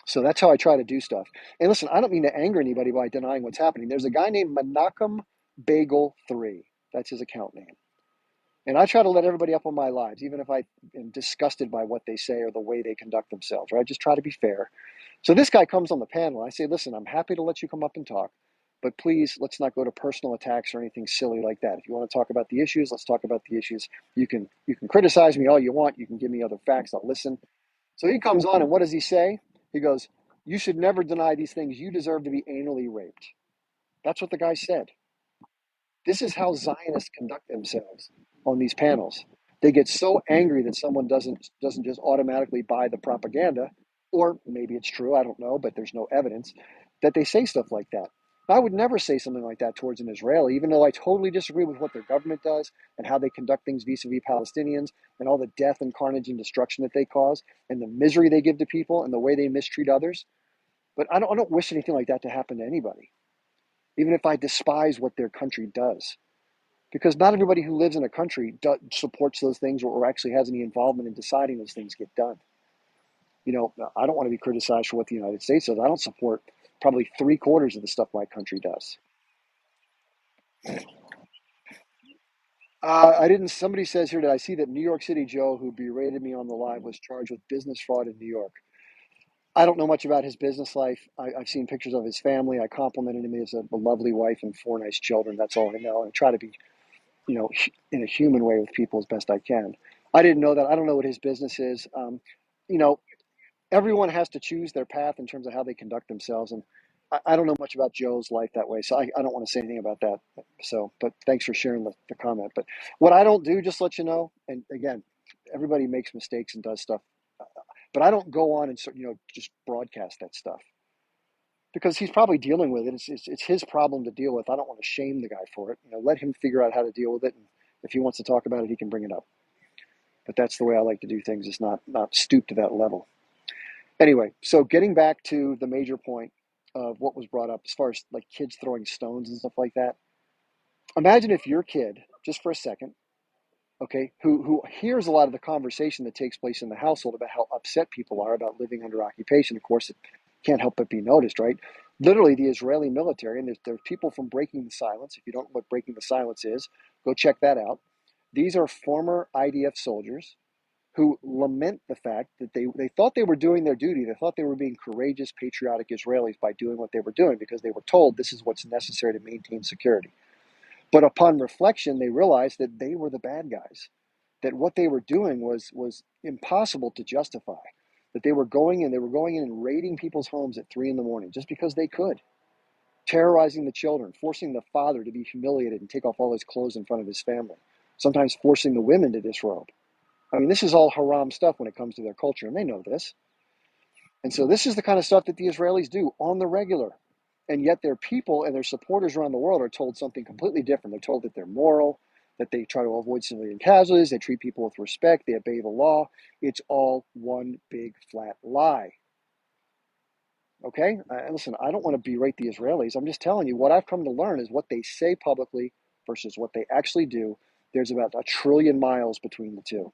So that's how I try to do stuff. And listen, I don't mean to anger anybody by denying what's happening. There's a guy named Menachem Bagel 3. That's his account name. And I try to let everybody up on my lives, even if I am disgusted by what they say or the way they conduct themselves, right? I just try to be fair. So this guy comes on the panel. I say, listen, I'm happy to let you come up and talk, but please, let's not go to personal attacks or anything silly like that. If you want to talk about the issues, let's talk about the issues. You can criticize me all you want. You can give me other facts. I'll listen. So he comes on, and what does he say? He goes, you should never deny these things. You deserve to be anally raped. That's what the guy said. This is how Zionists conduct themselves on these panels. They get so angry that someone doesn't just automatically buy the propaganda, or maybe it's true, I don't know, but there's no evidence, that they say stuff like that. I would never say something like that towards an Israeli, even though I totally disagree with what their government does and how they conduct things vis-a-vis Palestinians and all the death and carnage and destruction that they cause and the misery they give to people and the way they mistreat others. But I don't wish anything like that to happen to anybody, even if I despise what their country does. Because not everybody who lives in a country supports those things or actually has any involvement in deciding those things get done. You know, I don't want to be criticized for what the United States does. I don't support probably 3/4 of the stuff my country does. I didn't. Somebody says here that I see that New York City Joe, who berated me on the live, was charged with business fraud in New York. I don't know much about his business life. I've seen pictures of his family. I complimented him. He has a lovely wife and 4 nice children. That's all I know. And I try to be, in a human way with people as best I can. I didn't know that. I don't know what his business is. You know, everyone has to choose their path in terms of how they conduct themselves. And I don't know much about Joe's life that way. So I don't want to say anything about that. So, but thanks for sharing the comment. But what I don't do, just to let you know, and again, everybody makes mistakes and does stuff, but I don't go on and, just broadcast that stuff because he's probably dealing with it. It's his problem to deal with. I don't want to shame the guy for it. Let him figure out how to deal with it. And if he wants to talk about it, he can bring it up. But that's the way I like to do things, is not stoop to that level. Anyway, so getting back to the major point of what was brought up as far as like kids throwing stones and stuff like that. Imagine if your kid, just for a second, okay, who hears a lot of the conversation that takes place in the household about how upset people are about living under occupation. Of course, it can't help but be noticed, right? Literally, the Israeli military, and there's people from Breaking the Silence. If you don't know what Breaking the Silence is, go check that out. These are former IDF soldiers who lament the fact that they thought they were doing their duty. They thought they were being courageous, patriotic Israelis by doing what they were doing because they were told this is what's necessary to maintain security. But upon reflection, they realized that they were the bad guys, that what they were doing was impossible to justify, that they were going in and raiding people's homes at 3 a.m. just because they could, terrorizing the children, forcing the father to be humiliated and take off all his clothes in front of his family, sometimes forcing the women to disrobe. I mean, this is all haram stuff when it comes to their culture, and they know this. And so this is the kind of stuff that the Israelis do on the regular. And yet their people and their supporters around the world are told something completely different. They're told that they're moral, that they try to avoid civilian casualties, they treat people with respect, they obey the law. It's all one big flat lie. Okay? Listen, I don't want to berate the Israelis. I'm just telling you what I've come to learn is what they say publicly versus what they actually do. There's about 1,000,000,000,000 miles between the two.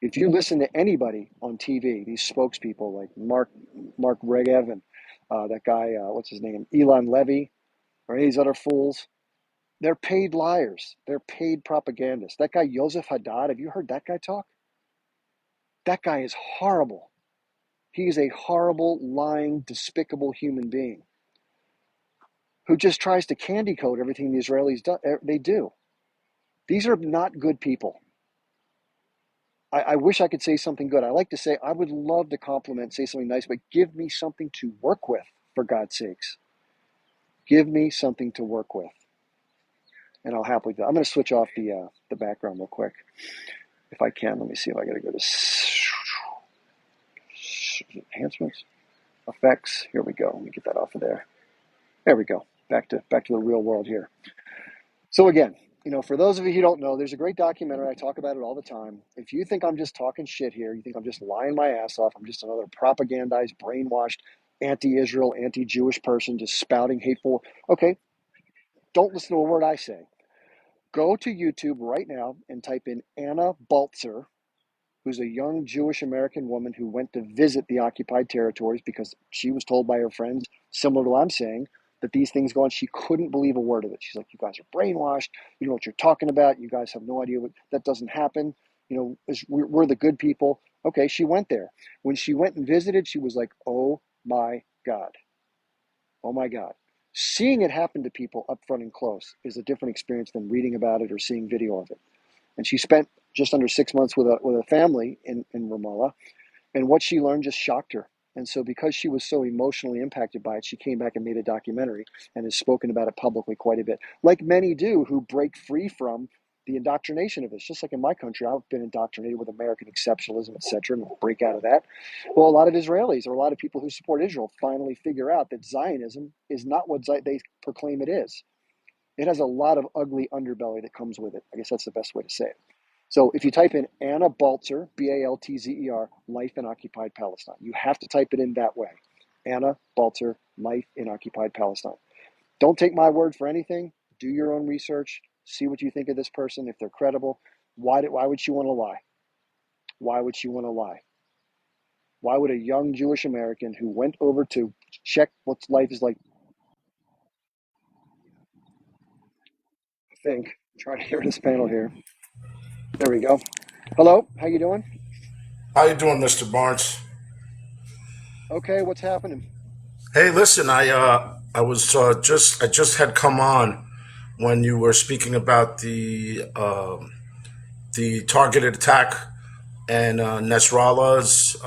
If you listen to anybody on TV, these spokespeople like Mark Regev and that guy, what's his name, Elon Levy, or any of these other fools, they're paid liars. They're paid propagandists. That guy, Yosef Haddad, have you heard that guy talk? That guy is horrible. He is a horrible, lying, despicable human being who just tries to candy coat everything the Israelis do. These are not good people. I wish I could say something good. I like to say, I would love to compliment, say something nice, but give me something to work with, for God's sakes. Give me something to work with. and I'll happily do. I'm going to switch off the background real quick if I can. Let me see if I got to go to enhancements, effects. Here we go. Let me get that off of there. There we go. Back to the real world here. So again, for those of you who don't know, there's a great documentary. I talk about it all the time. If you think I'm just talking shit here, you think I'm just lying my ass off, I'm just another propagandized, brainwashed, anti-Israel, anti-Jewish person just spouting hateful. Okay, don't listen to a word I say. Go to YouTube right now and type in Anna Baltzer, who's a young Jewish American woman who went to visit the occupied territories because she was told by her friends, similar to what I'm saying, that these things go on. She couldn't believe a word of it. She's like, you guys are brainwashed. You know what you're talking about. You guys have no idea that doesn't happen. We're the good people. Okay, she went there. When she went and visited, she was like, oh my God. Oh my God. Seeing it happen to people up front and close is a different experience than reading about it or seeing video of it. And she spent just under 6 months with a family in Ramallah, and what she learned just shocked her. And so because she was so emotionally impacted by it, she came back and made a documentary and has spoken about it publicly quite a bit, like many do who break free from the indoctrination of this. Just like in my country, I've been indoctrinated with American exceptionalism, etc., and break out of that. Well, a lot of Israelis or a lot of people who support Israel finally figure out that Zionism is not what they proclaim it is. It has a lot of ugly underbelly that comes with it. I guess that's the best way to say it. So if you type in Anna Baltzer, Baltzer, life in occupied Palestine, you have to type it in that way. Anna Baltzer, life in occupied Palestine. Don't take my word for anything. Do your own research. See what you think of this person, if they're credible. Why would she want to lie? Why would she want to lie? Why would a young Jewish American who went over to check what life is like, think, try to hear this panel here. There we go. Hello, how you doing? How you doing, Mr. Barnes? Okay, what's happening? Hey, listen, I just had come on when you were speaking about the targeted attack and Nasrallah's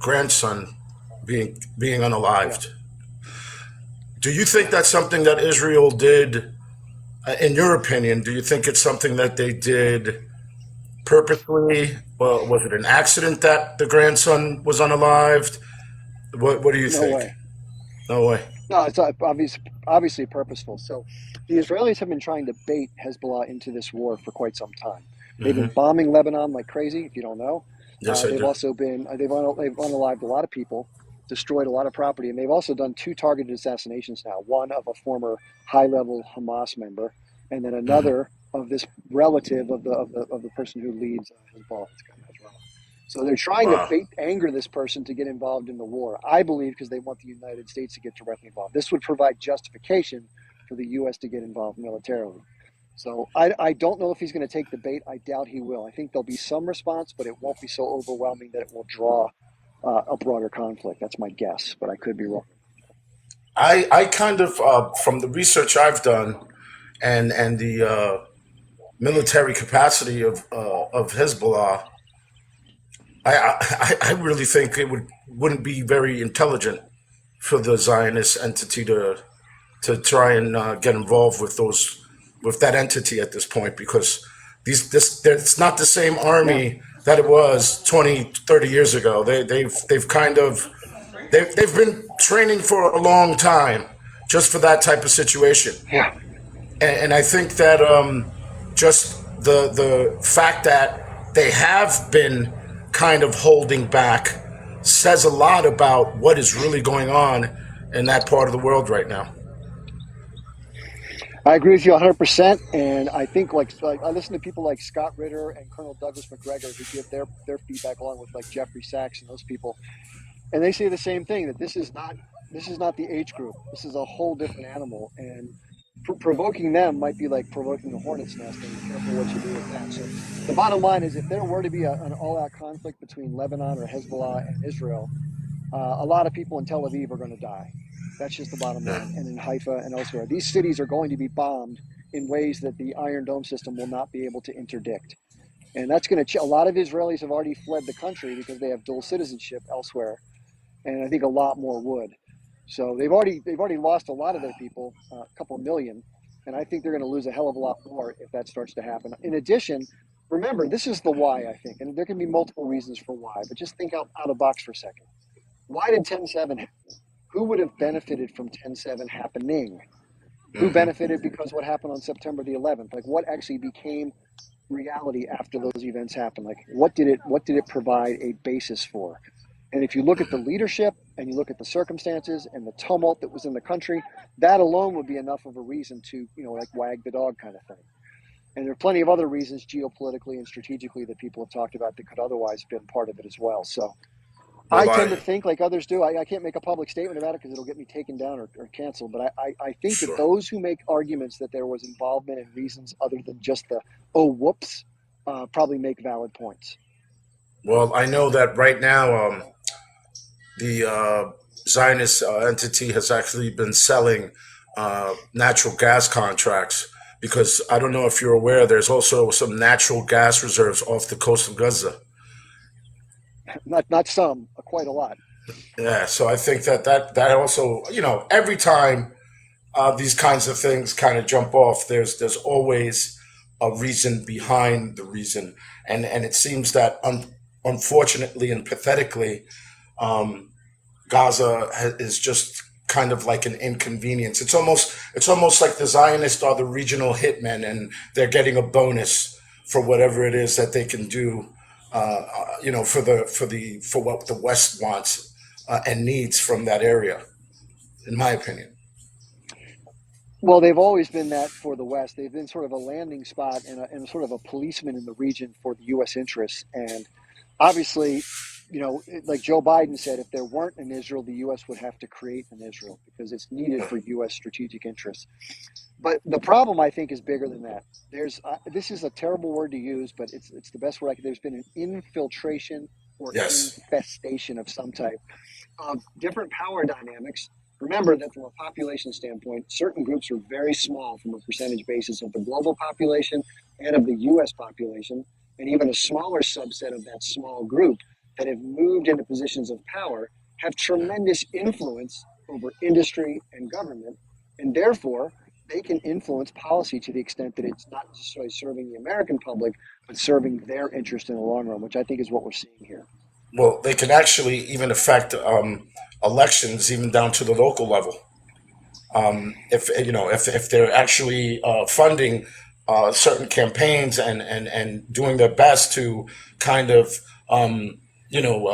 grandson being Yeah. unalived. Do you think that's something that Israel did? In your opinion, do you think it's something that they did purposely? Well, was it an accident that the grandson was unalived? What do you No think? way. No way. No, it's obviously purposeful. So the Israelis have been trying to bait Hezbollah into this war for quite some time. They've been Hmm. bombing Lebanon like crazy, if you don't know. Yes, I They've do. also been, they've unalived a lot of people, destroyed a lot of property, and they've also done two targeted assassinations now, one of a former high-level Hamas member, and then Hmm. another of this relative of the person who leads Hezbollah. It's kind of Hezbollah. So they're trying to Wow. anger this person to get involved in the war. I believe because they want the United States to get directly involved. This would provide justification for the U.S. to get involved militarily. So I don't know if he's going to take the bait. I doubt he will. I think there'll be some response, but it won't be so overwhelming that it will draw a broader conflict. That's my guess, but I could be wrong. I kind of from the research I've done and the military capacity of Hezbollah, I really think it wouldn't be very intelligent for the Zionist entity to try and get involved with that entity at this point because it's not the same Yeah. army that it was 20, 30 years ago. They've kind of they've been training for a long time just for that type of situation. Yeah. And I think that just the fact that they have been kind of holding back says a lot about what is really going on in that part of the world right now. I agree with you 100%. And I think like I listen to people like Scott Ritter and Colonel Douglas McGregor who give their feedback along with like Jeffrey Sachs and those people. And they say the same thing that this is not the age group. This is a whole different animal, and provoking them might be like provoking a hornet's nest. And careful what you do with that. So the bottom line is, if there were to be an all-out conflict between Lebanon or Hezbollah and Israel, a lot of people in Tel Aviv are going to die. That's just the bottom Yeah. line. And in Haifa and elsewhere, these cities are going to be bombed in ways that the Iron Dome system will not be able to interdict. And that's going to. A lot of Israelis have already fled the country because they have dual citizenship elsewhere, and I think a lot more would. So they've already lost a lot of their people, a couple of million. And I think they're going to lose a hell of a lot more if that starts to happen. In addition, remember, this is the why, I think. And there can be multiple reasons for why, but just think out of the box for a second. Why did 10/7 happen? Who would have benefited from 10/7 happening? Who Hmm. benefited because what happened on September the 11th? Like what actually became reality after those events happened? Like what did it provide a basis for? And if you look at the leadership and you look at the circumstances and the tumult that was in the country, that alone would be enough of a reason to, like wag the dog kind of thing. And there are plenty of other reasons geopolitically and strategically that people have talked about that could otherwise have been part of it as well. So I Well, tend to I think like others do. I can't make a public statement about it because it'll get me taken down or canceled. But I think that sure. those who make arguments that there was involvement and reasons other than just the, oh, whoops, probably make valid points. Well, I know that right now, the Zionist entity has actually been selling natural gas contracts because I don't know if you're aware, there's also some natural gas reserves off the coast of Gaza. Not some, quite a lot. Yeah, so I think that also, every time these kinds of things kind of jump off, there's always a reason behind the reason, and it seems that unfortunately and pathetically, Gaza is just kind of like an inconvenience. It's almost like the Zionists are the regional hitmen, and they're getting a bonus for whatever it is that they can do. For what the West wants and needs from that area, in my opinion. Well, they've always been that for the West. They've been sort of a landing spot and sort of a policeman in the region for the U.S. interests. And obviously, like Joe Biden said, if there weren't an Israel, the U.S. would have to create an Israel because it's needed Yeah. for U.S. strategic interests. But the problem, I think, is bigger than that. This is a terrible word to use, but it's the best word I can. There's been an infiltration or Yes. infestation of some type of different power dynamics. Remember that from a population standpoint, certain groups are very small from a percentage basis of the global population and of the US population, and even a smaller subset of that small group that have moved into positions of power have tremendous influence over industry and government, and therefore they can influence policy to the extent that it's not necessarily serving the American public, but serving their interest in the long run, which I think is what we're seeing here. Well, they can actually even affect elections, even down to the local level. If they're actually funding certain campaigns and doing their best to kind of you know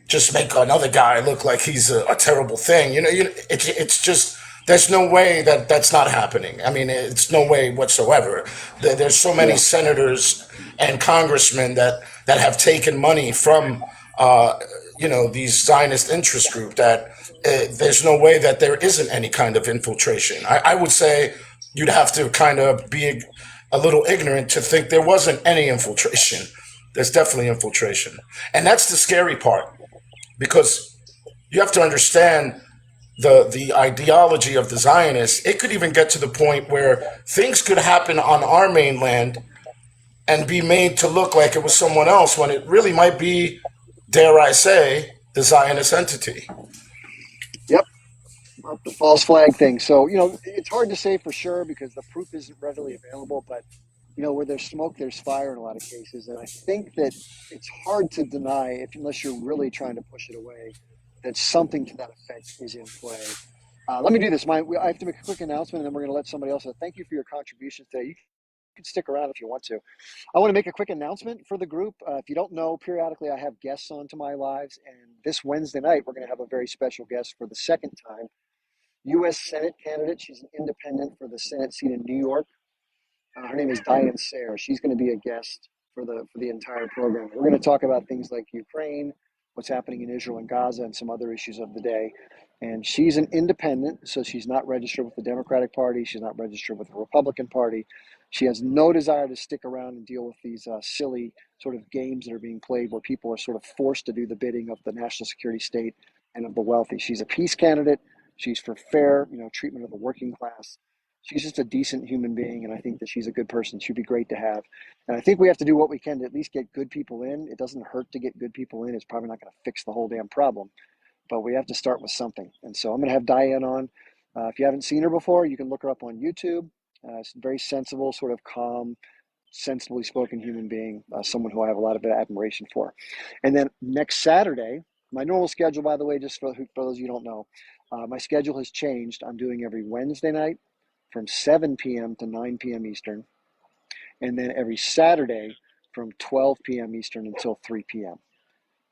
just make another guy look like he's a terrible thing. It's just there's no way that that's not happening. I mean, it's no way whatsoever. There's so many Yeah. senators and congressmen that have taken money from uh, these Zionist interest group that there's no way that there isn't any kind of infiltration. I would say you'd have to kind of be a little ignorant to think there wasn't any infiltration. There's definitely infiltration, and that's the scary part because you have to understand the ideology of the Zionists. It could even get to the point where things could happen on our mainland and be made to look like it was someone else when it really might be, dare I say, the Zionist entity. Yep. The false flag thing. So, it's hard to say for sure because the proof isn't readily available, but where there's smoke, there's fire in a lot of cases. And I think that it's hard to deny, if unless you're really trying to push it away, that something to that effect is in play. Let me do this. I have to make a quick announcement, and then we're going to let somebody else know. Thank you for your contributions today. You can stick around if you want to. I want to make a quick announcement for the group. If you don't know, periodically I have guests on to my lives, and this Wednesday night we're going to have a very special guest for the second time. U.S. Senate candidate. She's an independent for the Senate seat in New York. Her name is Diane Sayre. She's going to be a guest for the entire program. We're going to talk about things like Ukraine, what's happening in Israel and Gaza, and some other issues of the day. And she's an independent, so she's not registered with the Democratic Party. She's not registered with the Republican Party. She has no desire to stick around and deal with these silly sort of games that are being played where people are sort of forced to do the bidding of the national security state and of the wealthy. She's a peace candidate. She's for fair, treatment of the working class. She's just a decent human being, and I think that she's a good person. She'd be great to have. And I think we have to do what we can to at least get good people in. It doesn't hurt to get good people in. It's probably not going to fix the whole damn problem, but we have to start with something. And so I'm going to have Diane on. If you haven't seen her before, you can look her up on YouTube. She's a very sensible, sort of calm, sensibly spoken human being, someone who I have a lot of admiration for. And then next Saturday, my normal schedule, by the way, just for those of you who don't know, my schedule has changed. I'm doing every Wednesday night from 7 p.m. to 9 p.m. Eastern, and then every Saturday from 12 p.m. Eastern until 3 p.m.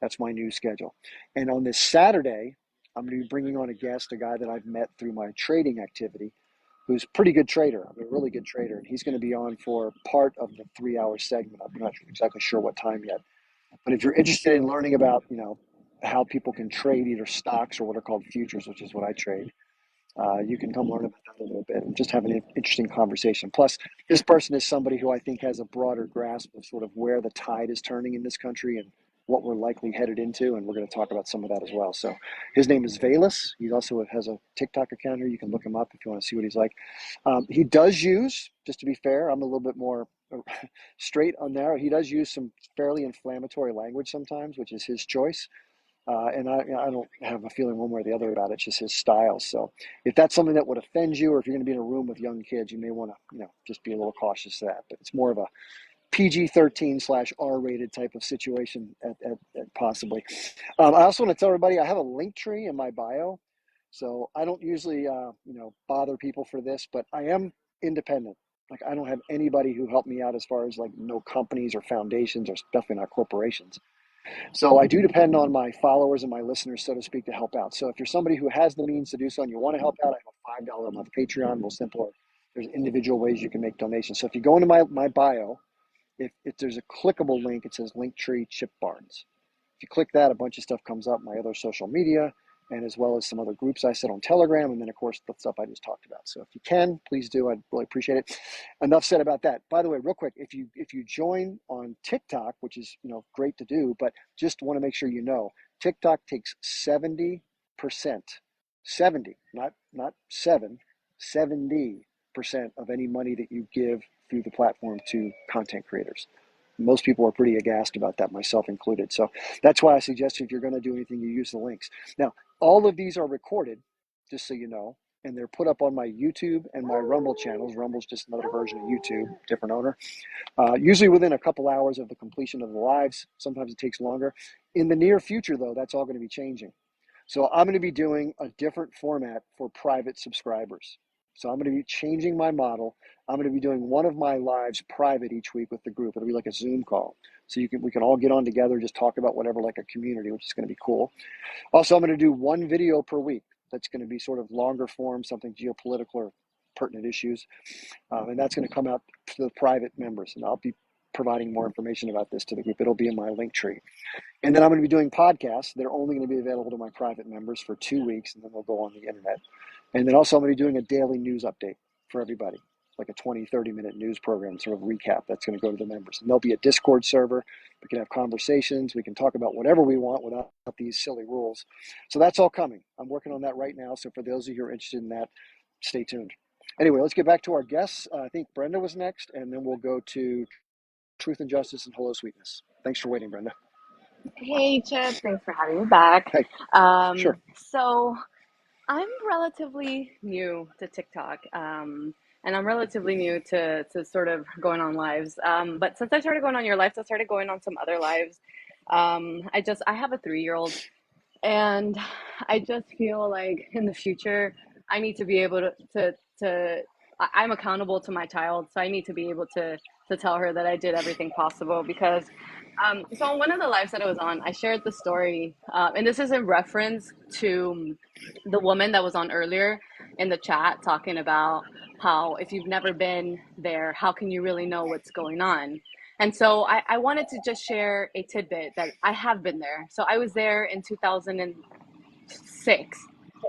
That's my new schedule. And on this Saturday, I'm going to be bringing on a guest, a guy that I've met through my trading activity, who's a pretty good trader, a really good trader. And he's going to be on for part of the 3 hour segment. I'm not exactly sure what time yet. But if you're interested in learning about, how people can trade either stocks or what are called futures, which is what I trade, you can come learn about that a little bit and just have an interesting conversation. Plus, this person is somebody who I think has a broader grasp of sort of where the tide is turning in this country and what we're likely headed into, and we're going to talk about some of that as well. So his name is Velas. He also has a TikTok account here. You can look him up if you want to see what he's like. He does use, just to be fair, I'm a little bit more straight on there. He does use some fairly inflammatory language sometimes, which is his choice. And I don't have a feeling one way or the other about it. It's just his style. So if that's something that would offend you, or if you're going to be in a room with young kids, you may want to, just be a little cautious of that. But it's more of a PG-13/R-rated type of situation at possibly. I also want to tell everybody I have a link tree in my bio. So I don't usually, bother people for this, but I am independent. Like I don't have anybody who helped me out as far as like no companies or foundations or definitely not corporations. So I do depend on my followers and my listeners, so to speak, to help out. So if you're somebody who has the means to do so and you want to help out, I have a $5 a month Patreon, real simple. There's individual ways you can make donations. So if you go into my bio, if there's a clickable link, it says Linktree Chip Barnes. If you click that, a bunch of stuff comes up, my other social media, and as well as some other groups I sit on Telegram, and then, of course, the stuff I just talked about. So if you can, please do. I'd really appreciate it. Enough said about that. By the way, real quick, if you join on TikTok, which is great to do, but just want to make sure TikTok takes 70%, 70, not 7, 70% of any money that you give through the platform to content creators. Most people are pretty aghast about that, myself included. So that's why I suggest if you're going to do anything, you use the links. Now, all of these are recorded, just so you know, and they're put up on my YouTube and my Rumble channels. Rumble's just another version of YouTube, different owner. Usually within a couple hours of the completion of the lives. Sometimes it takes longer. In the near future, though, that's all going to be changing. So I'm going to be doing a different format for private subscribers. So I'm going to be changing my model. I'm going to be doing one of my lives private each week with the group. It'll be like a Zoom call. So we can all get on together, just talk about whatever, like a community, which is going to be cool. Also, I'm going to do one video per week. That's going to be sort of longer form, something geopolitical or pertinent issues. And that's going to come out to the private members. And I'll be providing more information about this to the group. It'll be in my link tree. And then I'm going to be doing podcasts. They're only going to be available to my private members for 2 weeks, and then they'll go on the internet. And then also I'm going to be doing a daily news update for everybody, like a 20, 30-minute news program, sort of recap that's going to go to the members. And there'll be a Discord server. We can have conversations. We can talk about whatever we want without these silly rules. So that's all coming. I'm working on that right now. So for those of you who are interested in that, stay tuned. Anyway, let's get back to our guests. I think Brenda was next, and then we'll go to Truth and Justice and Hello Sweetness. Thanks for waiting, Brenda. Hey, Chip, thanks for having me back. Hey, sure. So I'm relatively new to TikTok, and I'm relatively new to sort of going on lives. But since I started going on your lives, I started going on some other lives. I have a 3-year-old, and I just feel like in the future, I need to be able I'm accountable to my child, so I need to be able to tell her that I did everything possible because so on one of the lives that I was on, I shared the story, and this is in reference to the woman that was on earlier in the chat talking about how if you've never been there, how can you really know what's going on? And so I wanted to just share a tidbit that I have been there. So I was there in 2006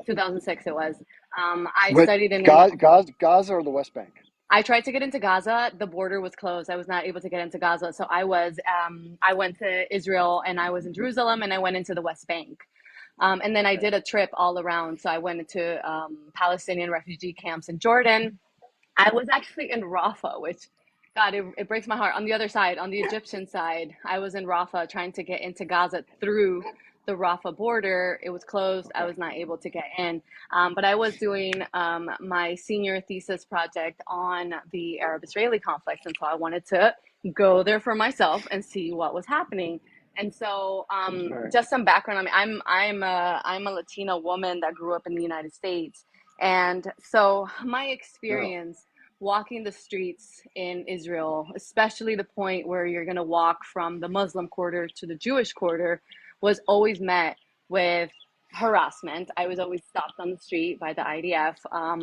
it was. I What, studied in an Gaza or the West Bank? I tried to get into Gaza. The border was closed. I was not able to get into Gaza. So I went to Israel and I was in Jerusalem and I went into the West Bank. And then I Okay. did a trip all around. So I went into Palestinian refugee camps in Jordan. I was actually in Rafah, which God, it breaks my heart. On the other side, on the Egyptian side, I was in Rafah trying to get into Gaza through the Rafah border. It was closed. I Okay. was not able to get in. But I was doing my senior thesis project on the Arab-Israeli conflict, and so I wanted to go there for myself and see what was happening. And so, All right. just some background. I mean, I'm a Latina woman that grew up in the United States, and so my Oh, experience walking the streets in Israel, especially the point where you're going to walk from the Muslim quarter to the Jewish quarter, was always met with harassment. I was always stopped on the street by the IDF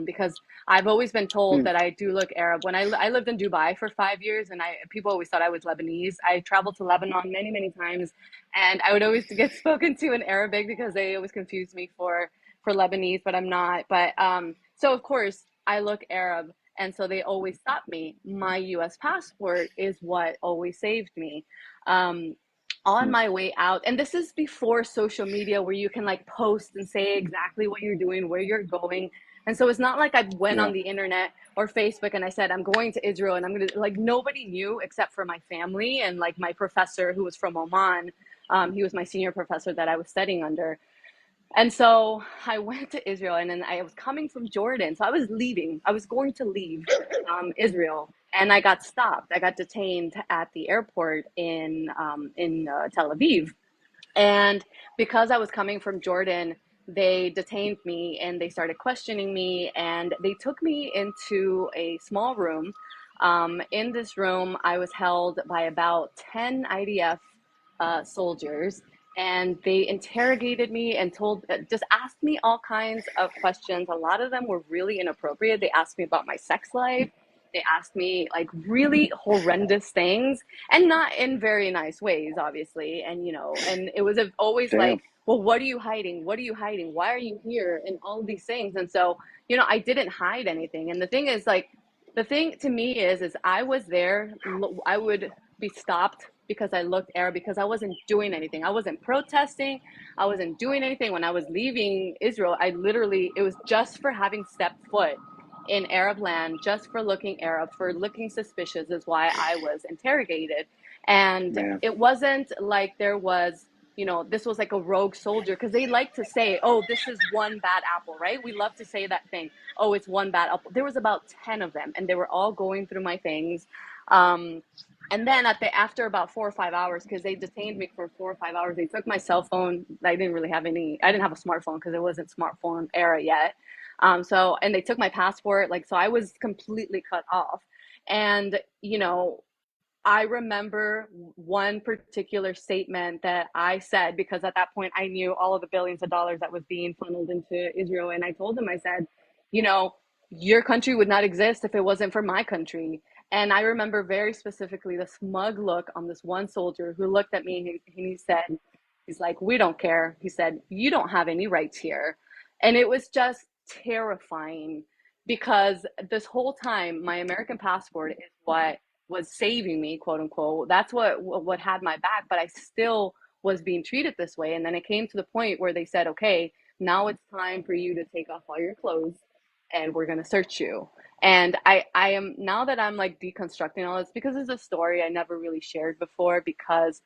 because I've always been told hmm, that I do look Arab. When I lived in Dubai for 5 years, and people always thought I was Lebanese. I traveled to Lebanon many, many times, and I would always get spoken to in Arabic because they always confused me for Lebanese, but I'm not. But so of course I look Arab, and so they always stop me. My U.S. passport is what always saved me. Um, on hmm, my way out, and this is before social media where you can like post and say exactly what you're doing, where you're going. And so it's not like I went yeah, on the internet or Facebook and I said, I'm going to Israel and I'm going to, like, nobody knew except for my family and like my professor who was from Oman. He was my senior professor that I was studying under. And so I went to Israel, and then I was coming from Jordan. So I was leaving. I was going to leave Israel, and I got stopped. I got detained at the airport in Tel Aviv. And because I was coming from Jordan, they detained me and they started questioning me, and they took me into a small room. In this room, I was held by about 10 IDF soldiers, and they interrogated me and just asked me all kinds of questions. A lot of them were really inappropriate. They asked me about my sex life. They asked me like really horrendous things, and not in very nice ways, obviously. And and it was always damn. like, well, what are you hiding? What are you hiding? Why are you here? And all of these things. And so, I didn't hide anything. And the thing is, like, the thing to me is I was there. I would be stopped because I looked Arab, because I wasn't doing anything. I wasn't protesting. I wasn't doing anything. When I was leaving Israel, it was just for having stepped foot in Arab land, just for looking Arab, for looking suspicious, is why I was interrogated. And Man, it wasn't like there was, this was like a rogue soldier, because they like to say, oh, this is one bad apple, right? We love to say that thing. Oh, it's one bad apple. There was about 10 of them, and they were all going through my things. Um, and then after about 4 or 5 hours, because they detained me for 4 or 5 hours, they took my cell phone. I didn't have a smartphone because it wasn't smartphone era yet. And they took my passport, like, so I was completely cut off. And, I remember one particular statement that I said, because at that point I knew all of the billions of dollars that was being funneled into Israel. And I told them, I said, you know, your country would not exist if it wasn't for my country. And I remember very specifically the smug look on this one soldier who looked at me, and he said, he's like, we don't care. He said, you don't have any rights here. And it was just terrifying, because this whole time my American passport is what was saving me, quote unquote. That's what had my back, but I still was being treated this way. And then it came to the point where they said, okay, now it's time for you to take off all your clothes and we're going to search you. And I am, now that I'm like deconstructing all this, because it's a story I never really shared before, because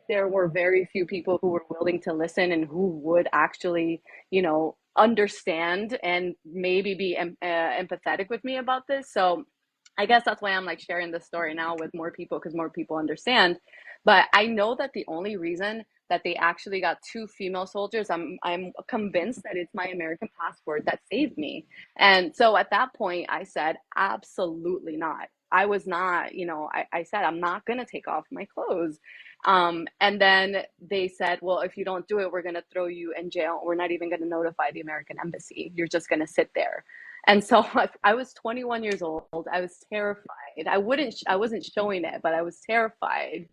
there were very few people who were willing to listen and who would actually, understand and maybe be empathetic with me about this. So I guess that's why I'm like sharing this story now with more people, because more people understand. But I know that the only reason that they actually got two female soldiers, I'm convinced that it's my American passport that saved me. And so at that point, I said, absolutely not. I was not, I said, I'm not going to take off my clothes. And then they said, well, if you don't do it, we're going to throw you in jail. We're not even going to notify the American embassy. You're just going to sit there. And so I was 21 years old. I was terrified. I wasn't showing it, but I was terrified.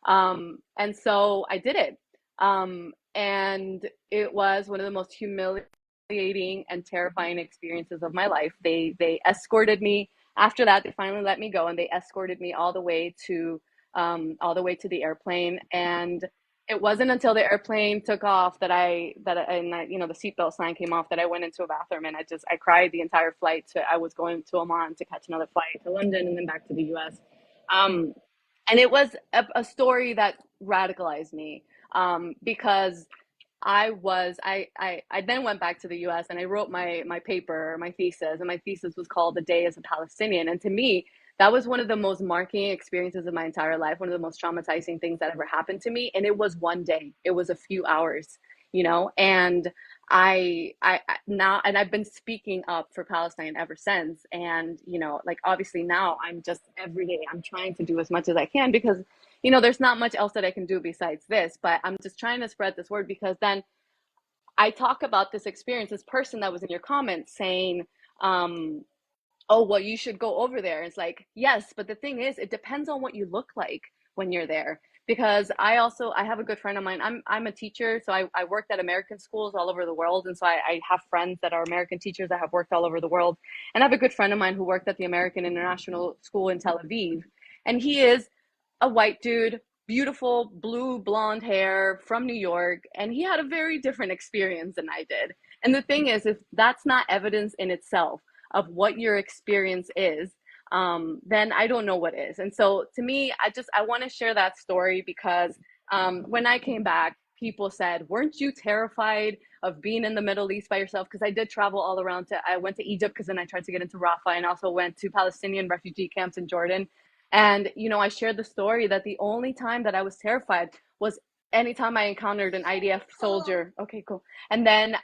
And so I did it. And it was one of the most humiliating and terrifying experiences of my life. They escorted me. After that, they finally let me go, and they escorted me all the way to the airplane. And it wasn't until the airplane took off the seatbelt sign came off, that I went into a bathroom, and I cried the entire flight. I was going to Oman to catch another flight to London and then back to the U.S. Um, and it was a story that radicalized me, because I then went back to the US and I wrote my paper, my thesis, and my thesis was called "The Day as a Palestinian." And to me, that was one of the most marking experiences of my entire life, one of the most traumatizing things that ever happened to me. And it was one day, it was a few hours, and now, and I've been speaking up for Palestine ever since. And, like, obviously now I'm just every day I'm trying to do as much as I can, because there's not much else that I can do besides this, but I'm just trying to spread this word, because then I talk about this experience, this person that was in your comments saying, oh, well, you should go over there. It's like, yes, but the thing is, it depends on what you look like when you're there. Because I have a good friend of mine. I'm a teacher, so I worked at American schools all over the world, and so I have friends that are American teachers that have worked all over the world. And I have a good friend of mine who worked at the American International School in Tel Aviv, and he is a white dude, beautiful blue blonde hair from New York, and he had a very different experience than I did. And the thing is, if that's not evidence in itself of what your experience is, then I don't know what is. And so to me, I want to share that story, because when I came back, people said, "Weren't you terrified of being in the Middle East by yourself?" Because I did travel all around. I went to Egypt, because then I tried to get into Rafah, and also went to Palestinian refugee camps in Jordan. And I shared the story that the only time that I was terrified was anytime I encountered an IDF soldier. Okay, cool. And then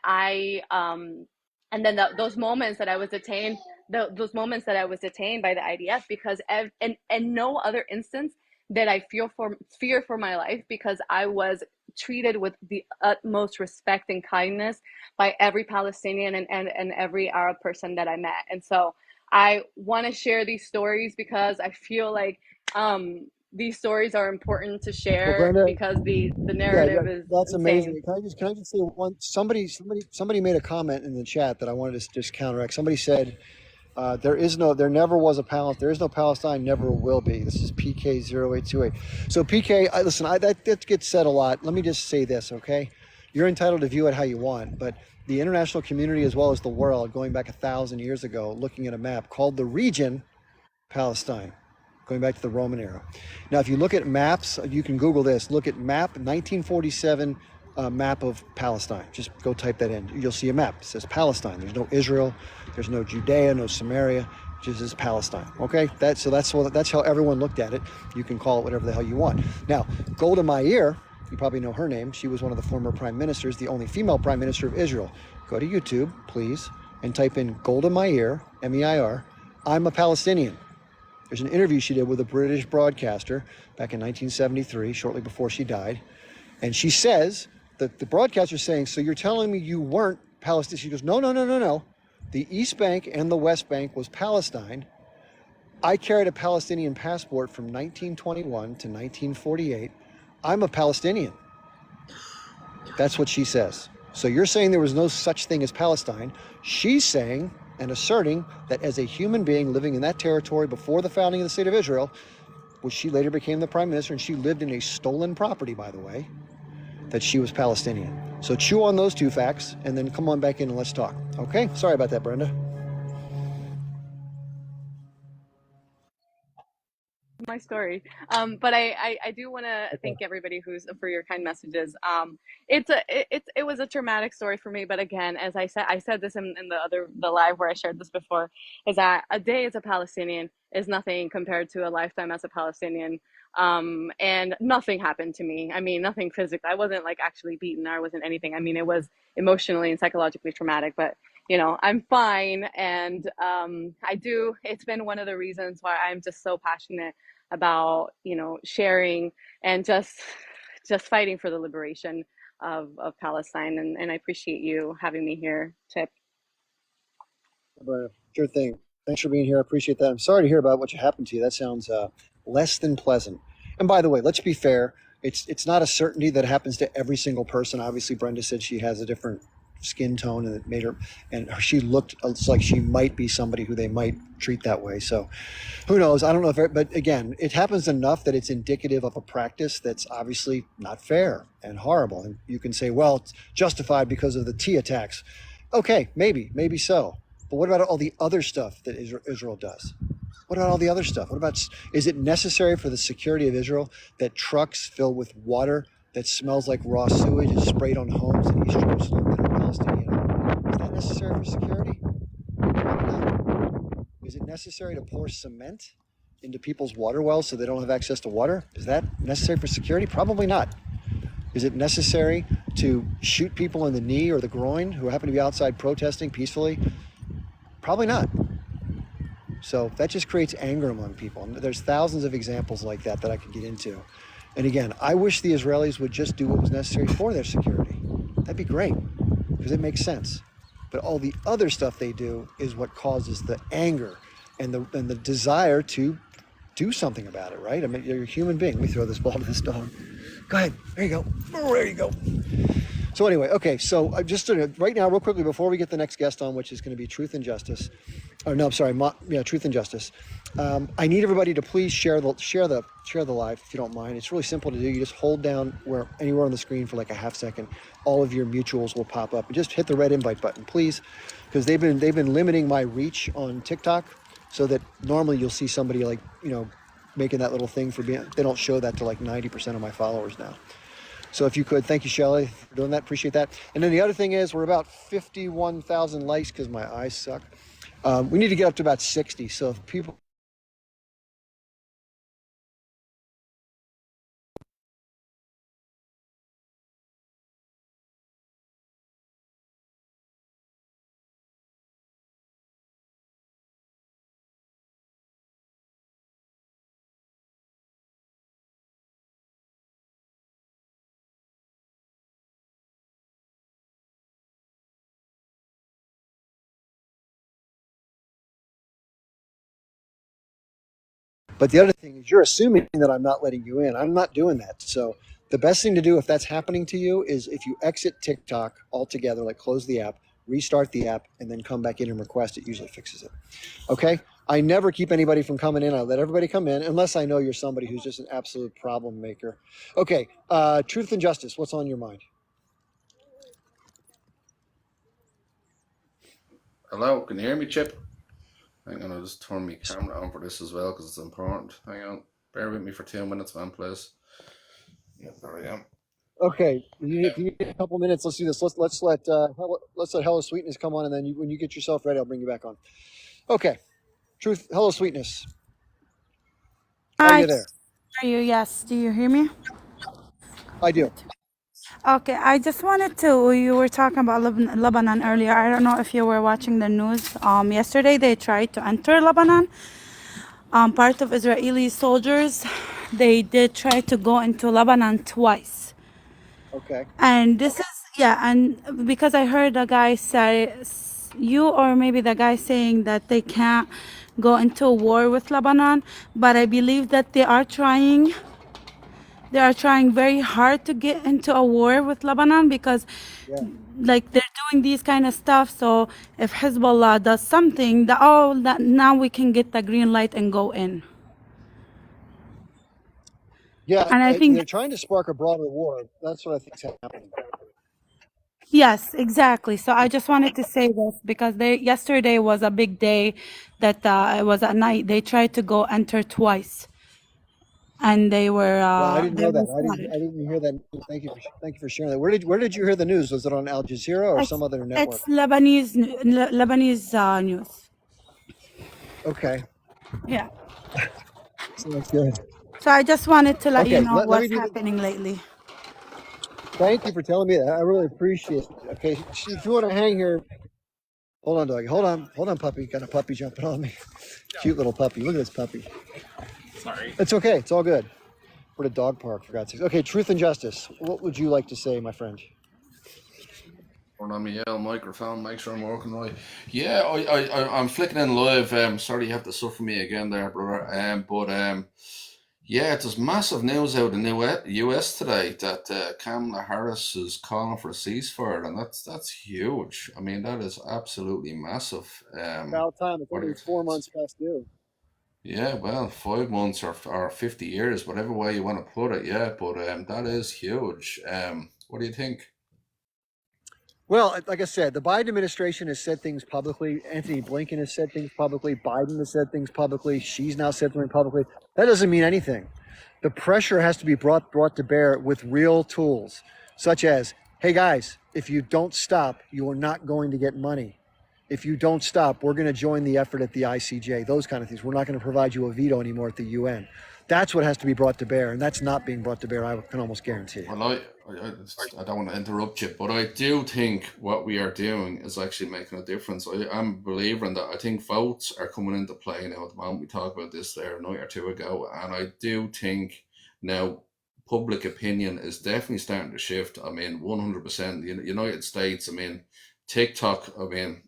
those moments that I was detained, those moments that I was detained by the IDF, because in no other instance did I fear for my life, because I was treated with the utmost respect and kindness by every Palestinian and every Arab person that I met. And so I want to share these stories, because I feel like these stories are important to Well, share, Brenda, because the yeah, narrative is that's insane. amazing. Can I just say one? Somebody made a comment in the chat that I wanted to just counteract. Somebody said, there never was there is no Palestine, never will be. This is PK0828. So PK, listen, that gets said a lot. Let me just say this, okay? You're entitled to view it how you want, but the international community, as well as the world, going back 1,000 years ago, looking at a map, called the region Palestine, going back to the Roman era. Now, if you look at maps, you can Google this. Look at map 1947, map of Palestine. Just go type that in. You'll see a map. It says Palestine. There's no Israel. There's no Judea, no Samaria. It just says Palestine. Okay, that's how everyone looked at it. You can call it whatever the hell you want. Now, Golda Meir, you probably know her name. She was one of the former prime ministers, the only female prime minister of Israel. Go to YouTube, please, and type in Golda Meir, M-E-I-R. I'm a Palestinian. There's an interview she did with a British broadcaster back in 1973, shortly before she died. And she says that the broadcaster's saying, "So you're telling me you weren't Palestinian?" She goes, "No, no, no, no, no. The East Bank and the West Bank was Palestine. I carried a Palestinian passport from 1921 to 1948. I'm a Palestinian." That's what she says. So you're saying there was no such thing as Palestine. She's saying and asserting that as a human being living in that territory before the founding of the state of Israel, which she later became the prime minister, and she lived in a stolen property, by the way, that she was Palestinian. So chew on those two facts and then come on back in and let's talk. Okay? Sorry about that, Brenda. My story. But I do want to Okay. thank everybody who's for your kind messages. It was a traumatic story for me, but again, as I said this in the live where I shared this before, is that a day as a Palestinian is nothing compared to a lifetime as a Palestinian. And nothing happened to me. I mean, nothing physical. I wasn't like actually beaten. I wasn't anything. I mean, it was emotionally and psychologically traumatic, but I'm fine. And it's been one of the reasons why I'm just so passionate about sharing and just fighting for the liberation of Palestine. And I appreciate you having me here, Chip. Brenda, sure thing. Thanks for being here. I appreciate that. I'm sorry to hear about what happened to you. That sounds less than pleasant. And by the way, let's be fair. It's not a certainty that happens to every single person. Obviously, Brenda said she has a different skin tone, and it made her, and she looked like she might be somebody who they might treat that way. So who knows? I don't know if, but again, it happens enough that it's indicative of a practice that's obviously not fair and horrible. And you can say, well, it's justified because of the T attacks. Okay, maybe so. But what about all the other stuff that Israel does? What about all the other stuff? What about, is it necessary for the security of Israel that trucks filled with water that smells like raw sewage is sprayed on homes in East Jerusalem that are Palestinian? Is that necessary for security? Probably not. Is it necessary to pour cement into people's water wells so they don't have access to water? Is that necessary for security? Probably not. Is it necessary to shoot people in the knee or the groin who happen to be outside protesting peacefully? Probably not. So that just creates anger among people. And there's thousands of examples like that I could get into. And again, I wish the Israelis would just do what was necessary for their security. That'd be great, because it makes sense. But all the other stuff they do is what causes the anger and the desire to do something about it, right? I mean, you're a human being. Let me throw this ball to this dog. Go ahead. There you go. There you go. So anyway, okay. So I just right now, real quickly, before we get the next guest on, which is going to be Truth and Justice. Oh no, I'm sorry. Truth and Justice. I need everybody to please share the live if you don't mind. It's really simple to do. You just hold down anywhere on the screen for like a half second. All of your mutuals will pop up, and just hit the red invite button, please, because they've been limiting my reach on TikTok, so that normally you'll see somebody like making that little thing for being. They don't show that to like 90% of my followers now. So if you could, thank you, Shelly, for doing that. Appreciate that. And then the other thing is, we're about 51,000 likes because my eyes suck. We need to get up to about 60. So if people. But the other thing is, you're assuming that I'm not letting you in. I'm not doing that. So the best thing to do if that's happening to you is if you exit TikTok altogether, like close the app, restart the app, and then come back in and request. It usually fixes it. Okay? I never keep anybody from coming in. I let everybody come in unless I know you're somebody who's just an absolute problem maker. Okay. Truth and Justice, what's on your mind? Hello, can you hear me, Chip? Hang on, I'll just turn my camera on for this as well because it's important. Hang on, bear with me for 2 minutes, man, please. Yeah, there I am. Okay, you need a couple minutes. Let's do this. Let's let Hello Sweetness come on, and then when you get yourself ready, I'll bring you back on. Okay, Truth, Hello Sweetness. Are Hi, you there? are you? Yes. Do you hear me? I do. Okay, I just wanted to. You were talking about Lebanon earlier. I don't know if you were watching the news. Yesterday they tried to enter Lebanon. Part of Israeli soldiers, they did try to go into Lebanon twice. Okay. And this is, yeah, and because I heard a guy say, you or maybe the guy saying that they can't go into a war with Lebanon, but I believe that they are trying very hard to get into a war with Lebanon because Yeah. like they're doing these kind of stuff. So if Hezbollah does something, that now we can get the green light and go in. Yeah, And I and think they're trying to spark a broader war. That's what I think is happening. yes, exactly. So I just wanted to say this because yesterday was a big day that it was at night. They tried to go enter twice and they were Well, I didn't know that. spotted. I didn't hear that. Thank you for sharing that. Where did you hear the news? Was it on Al Jazeera or some other network? It's Lebanese news. Okay, Yeah. sounds good. So I just wanted to let you Okay, know let me what's do the. happening lately. Thank you for telling me that. I really appreciate it. Okay, if you want to hang here, hold on, doggy. Hold on, puppy. Got a puppy jumping on me. Cute little puppy. Look at this puppy. Sorry. It's okay. It's all good. We're at a dog park, for God's sake. Okay, Truth and Justice. What would you like to say, my friend? Turn on my yellow microphone, make sure I'm working right. Yeah, I'm flicking in live. Sorry you have to suffer me again there, brother. Yeah, there's massive news out in the US today that Kamala Harris is calling for a ceasefire, and that's huge. I mean, that is absolutely massive. About time. It's What do only you? 4 months past due. Yeah, well, 5 months or 50 years, whatever way you want to put it. Yeah, but that is huge. What do you think? Well, like I said, the Biden administration has said things publicly. Anthony Blinken has said things publicly. Biden has said things publicly. She's now said something publicly. That doesn't mean anything. The pressure has to be brought to bear with real tools, such as, hey guys, if you don't stop, you are not going to get money. If you don't stop, we're going to join the effort at the ICJ, those kind of things. We're not going to provide you a veto anymore at the UN. That's what has to be brought to bear, and that's not being brought to bear, I can almost guarantee. Well, I don't want to interrupt you, but I do think what we are doing is actually making a difference. I'm a believer in that. I think votes are coming into play now at the moment. We talked about this there a night or two ago, and I do think now public opinion is definitely starting to shift. I mean, 100%. The United States, I mean, TikTok, I mean,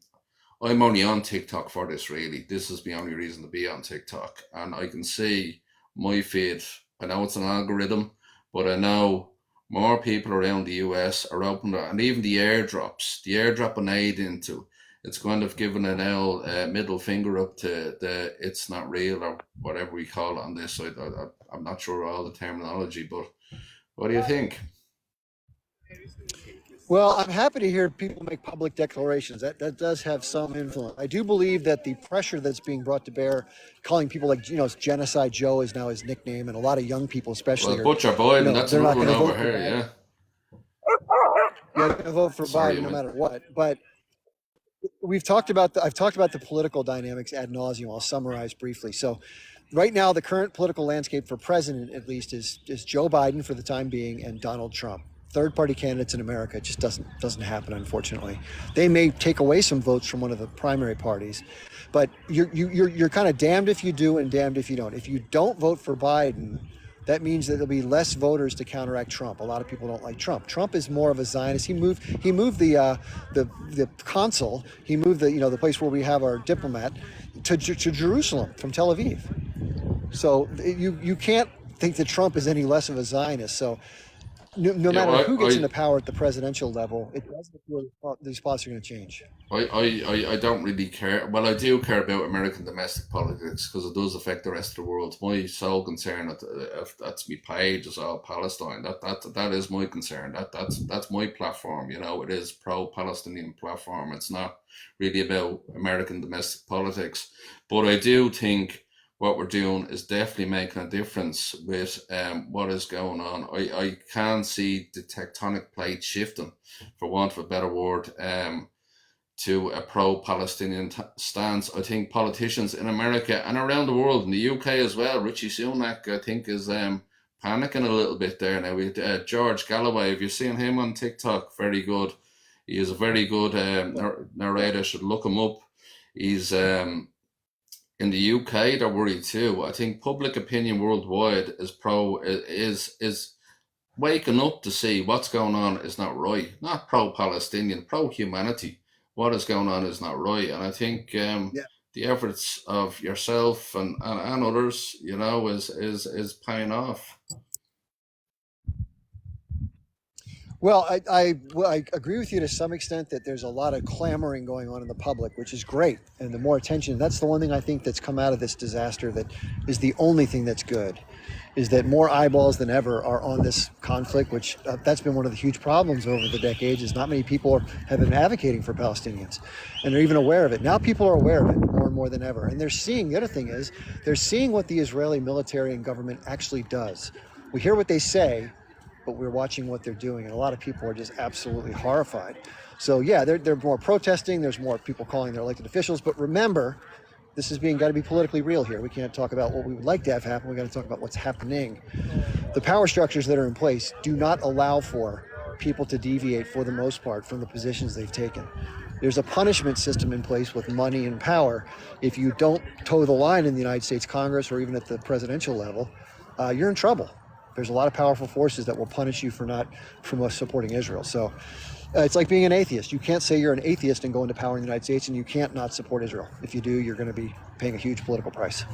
I'm only on TikTok for this, really. This is the only reason to be on TikTok. And I can see my feed. I know it's an algorithm, but I know more people around the US are open to, and even the airdrop an aid into, it's kind of giving an middle finger up to the it's not real or whatever we call it on this side. I'm not sure all the terminology, but what do you think? Well, I'm happy to hear people make public declarations. That does have some influence. I do believe that the pressure that's being brought to bear, calling people like, Genocide Joe is now his nickname, and a lot of young people especially Well, Butcher Biden, that's they're not another going one to over vote for here, Biden. yeah. Yeah, they're going to vote for Sorry, Biden no man. matter what. But I've talked about the political dynamics ad nauseum. I'll summarize briefly. So right now, the current political landscape for president, at least, is Joe Biden for the time being and Donald Trump. Third party candidates in America. It just doesn't happen, unfortunately. They may take away some votes from one of the primary parties, but you're kind of damned if you do and damned if you don't. If you don't vote for Biden, that means that there'll be less voters to counteract Trump. A lot of people don't like Trump. Trump is more of a Zionist. He moved the consul. He moved the place where we have our diplomat to Jerusalem from Tel Aviv. So you can't think that Trump is any less of a Zionist. So no Yeah, matter who gets into power at the presidential level, it doesn't feel these spots are going to change. I don't really care. Well, I do care about American domestic politics because it does affect the rest of the world. My sole concern, if that's my page, is all Palestine. That is my concern. That's my platform. It is pro-Palestinian platform. It's not really about American domestic politics. But I do think what we're doing is definitely making a difference with what is going on. I can see the tectonic plate shifting, for want of a better word, to a pro-Palestinian stance. I think politicians in America and around the world, in the UK as well, Richie Sunak, I think, is panicking a little bit there now. With George Galloway, have you seen him on TikTok? Very good. He is a very good narrator. Should look him up. He's in the UK, they're worried too. I think public opinion worldwide is waking up to see what's going on is not right. Not pro-Palestinian, pro-humanity. What is going on is not right, and I think the efforts of yourself and others, is paying off. Well, I agree with you to some extent that there's a lot of clamoring going on in the public, which is great. And the more attention, that's the one thing I think that's come out of this disaster that is the only thing that's good, is that more eyeballs than ever are on this conflict, which that's been one of the huge problems over the decades, is not many people have been advocating for Palestinians, and they're even aware of it. Now people are aware of it more and more than ever. And they're seeing, the other thing is, they're seeing what the Israeli military and government actually does. We hear what they say, but we're watching what they're doing, and a lot of people are just absolutely horrified. So yeah, they're more protesting. There's more people calling their elected officials. But remember, this is got to be politically real here. We can't talk about what we would like to have happen. We got to talk about what's happening. The power structures that are in place do not allow for people to deviate, for the most part, from the positions they've taken. There's a punishment system in place with money and power. If you don't toe the line in the United States Congress or even at the presidential level, you're in trouble. There's a lot of powerful forces that will punish you for supporting Israel. So it's like being an atheist. You can't say you're an atheist and go into power in the United States, and you can't not support Israel. If you do, you're going to be paying a huge political price.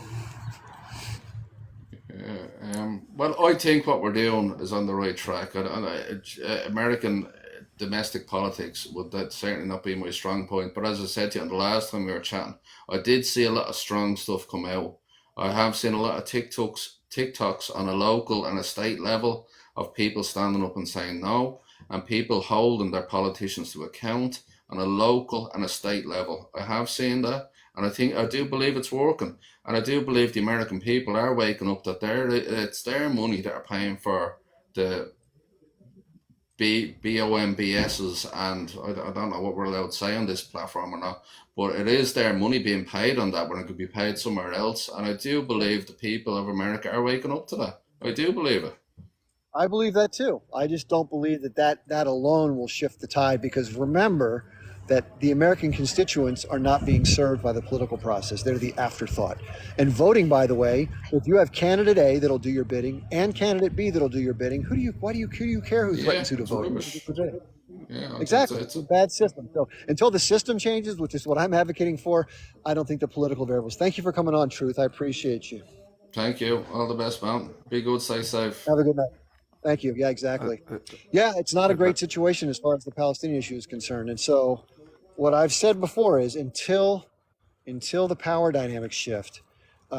Well, I think what we're doing is on the right track. American domestic politics would that certainly not be my strong point. But as I said to you on the last time we were chatting, I did see a lot of strong stuff come out. I have seen a lot of TikToks on a local and a state level of people standing up and saying no. and people holding their politicians to account on a local and a state level. I have seen that, and I do believe it's working, and I do believe the American people are waking up that it's their money that are paying for the BOMBSs, and I don't know what we're allowed to say on this platform or not, but it is their money being paid on that when it could be paid somewhere else. And I do believe the people of America are waking up to that. I do believe it. I believe that too. I just don't believe that alone will shift the tide, because remember that the American constituents are not being served by the political process. They're the afterthought. And voting, by the way, if you have candidate A that'll do your bidding and candidate B that'll do your bidding, who do you care who Yeah, threatens you to it's vote? rubbish. Yeah, Exactly. It's a bad system. So until the system changes, which is what I'm advocating for, I don't think the political variables. Thank you for coming on, Truth. I appreciate you. thank you. All the best, man. Be good, stay safe. Have a good night. Thank you. Yeah, exactly. Yeah, it's not a great situation as far as the Palestinian issue is concerned. And so what I've said before is until the power dynamics shift,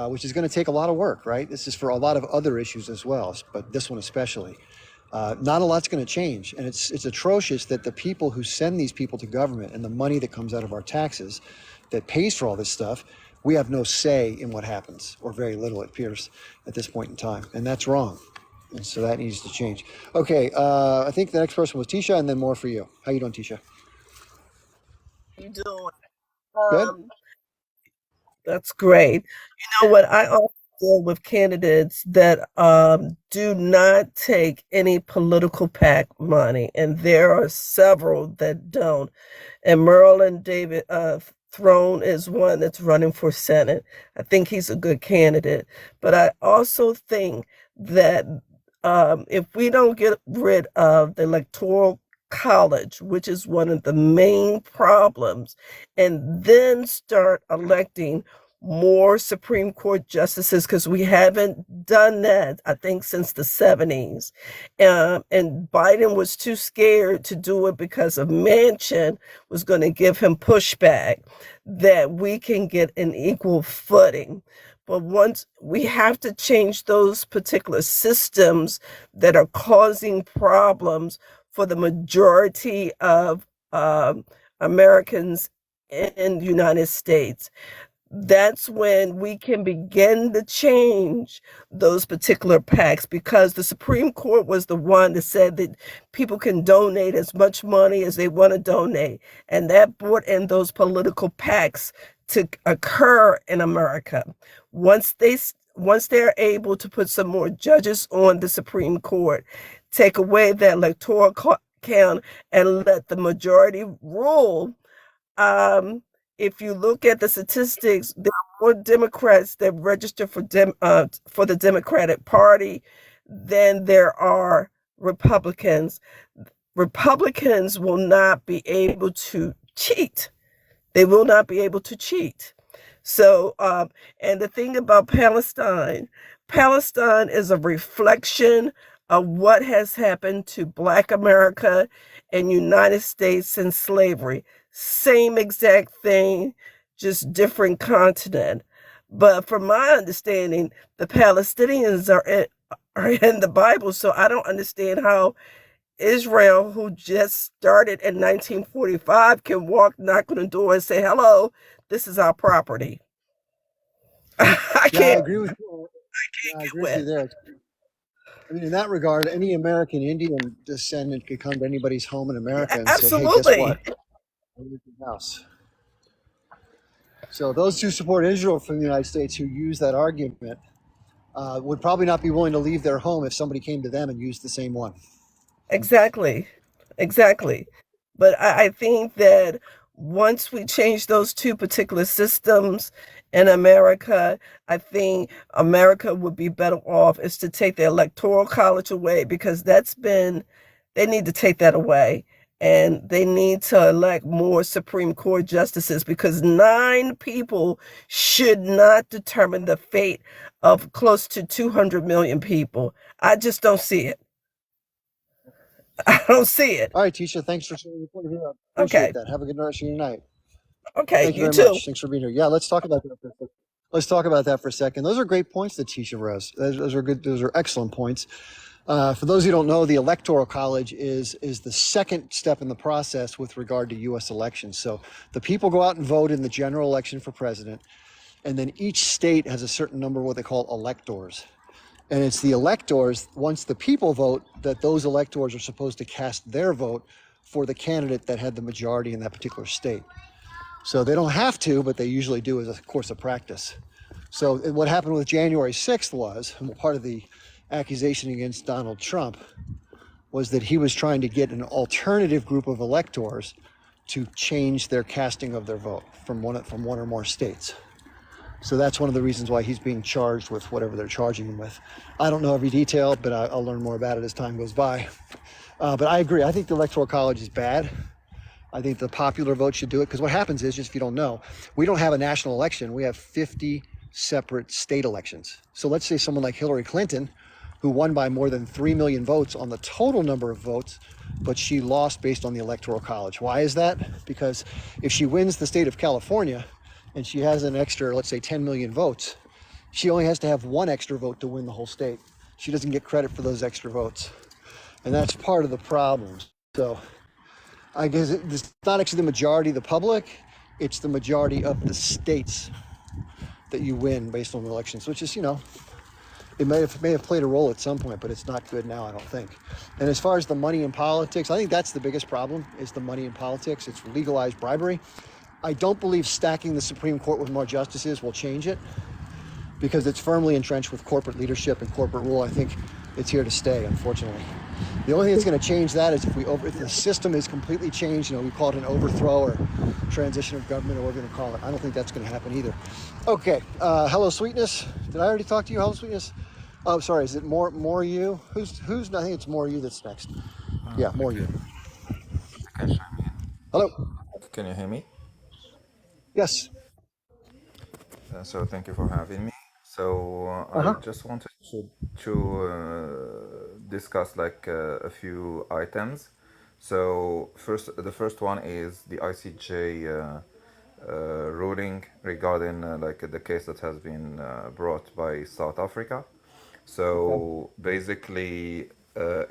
which is going to take a lot of work, right? This is for a lot of other issues as well, but this one especially. Not a lot's going to change. And it's atrocious that the people who send these people to government and the money that comes out of our taxes that pays for all this stuff, we have no say in what happens, or very little, it appears, at this point in time. And that's wrong. And so that needs to change. Okay, I think the next person was Tisha, and then more for you. How you doing, Tisha? You doing? Good? That's great. You know what? I also deal with candidates that do not take any political PAC money, and there are several that don't. And Maryland David Throne is one that's running for Senate. I think he's a good candidate. But I also think that if we don't get rid of the Electoral College, which is one of the main problems, and then start electing more Supreme Court justices, because we haven't done that, I think, since the 70s. And Biden was too scared to do it because of Manchin was going to give him pushback, that we can get an equal footing. But once we have to change those particular systems that are causing problems for the majority of Americans in the United States, that's when we can begin to change those particular PACs, because the Supreme Court was the one that said that people can donate as much money as they want to donate. And that brought in those political PACs to occur in America. Once they're able to put some more judges on the Supreme Court, take away that electoral count and let the majority rule, if you look at the statistics, there are more Democrats that register for the Democratic Party than there are Republicans. Republicans will not be able to cheat. They will not be able to cheat. So, and the thing about Palestine is a reflection of what has happened to Black America and United States since slavery. Same exact thing, just different continent. But from my understanding, the Palestinians are in the Bible, so I don't understand how Israel, who just started in 1945, can knock on the door and say, "Hello, this is our property." I Yeah, I can't agree with you. Yeah, I get agree with you with. there. I mean, in that regard, any American Indian descendant could come to anybody's home in America and say, "Hey, guess Absolutely. what? I live in your house." So those who support Israel from the United States who use that argument would probably not be willing to leave their home if somebody came to them and used the same one. Exactly. But I think that once we change those two particular systems in America, I think America would be better off is to take the Electoral College away, because they need to take that away. And they need to elect more Supreme Court justices, because 9 people should not determine the fate of close to 200 million people. I just don't see it. I don't see it. All right, Tisha, thanks for sharing your point of view. I appreciate Okay. that. Have a good rest of your night. Okay. Thank you You very too. much. Thanks for being here. Yeah, let's talk about that for a second. Let's talk about that for a second. Those are great points that Tisha rose. Those are good. Those are excellent points. For those who don't know, the Electoral College is the second step in the process with regard to U.S. elections. So the people go out and vote in the general election for president, and then each state has a certain number of what they call electors. And it's the electors, once the people vote, that those electors are supposed to cast their vote for the candidate that had the majority in that particular state. So they don't have to, but they usually do as a course of practice. So what happened with January 6th was, part of the accusation against Donald Trump was that he was trying to get an alternative group of electors to change their casting of their vote from one or more states. So that's one of the reasons why he's being charged with whatever they're charging him with. I don't know every detail, but I'll learn more about it as time goes by. But I agree. I think the Electoral College is bad. I think the popular vote should do it, because what happens is, just if you don't know, we don't have a national election. We have 50 separate state elections. So let's say someone like Hillary Clinton, who won by more than 3 million votes on the total number of votes, but she lost based on the Electoral College. Why is that? Because if she wins the state of California and she has an extra, let's say 10 million votes, she only has to have one extra vote to win the whole state. She doesn't get credit for those extra votes. And that's part of the problem. So I guess it's not actually the majority of the public, it's the majority of the states that you win based on the elections, which is, it may have played a role at some point, but it's not good now, I don't think. And as far as the money in politics, I think that's the biggest problem, is the money in politics. It's legalized bribery. I don't believe stacking the Supreme Court with more justices will change it, because it's firmly entrenched with corporate leadership and corporate rule. I think it's here to stay, unfortunately. The only thing that's going to change that is if the system is completely changed, we call it an overthrow or transition of government, or whatever we're going to call it. I don't think that's going to happen either. Okay, Hello Sweetness. Did I already talk to you, Hello Sweetness? Oh, sorry, is it more you? Who's? I think it's more you that's next. Yeah, more you. Hello. Can you hear me? Yes. So thank you for having me. So I Uh-huh. just wanted to discuss a few items. So the first one is the ICJ ruling regarding the case that has been brought by South Africa. Okay. So basically,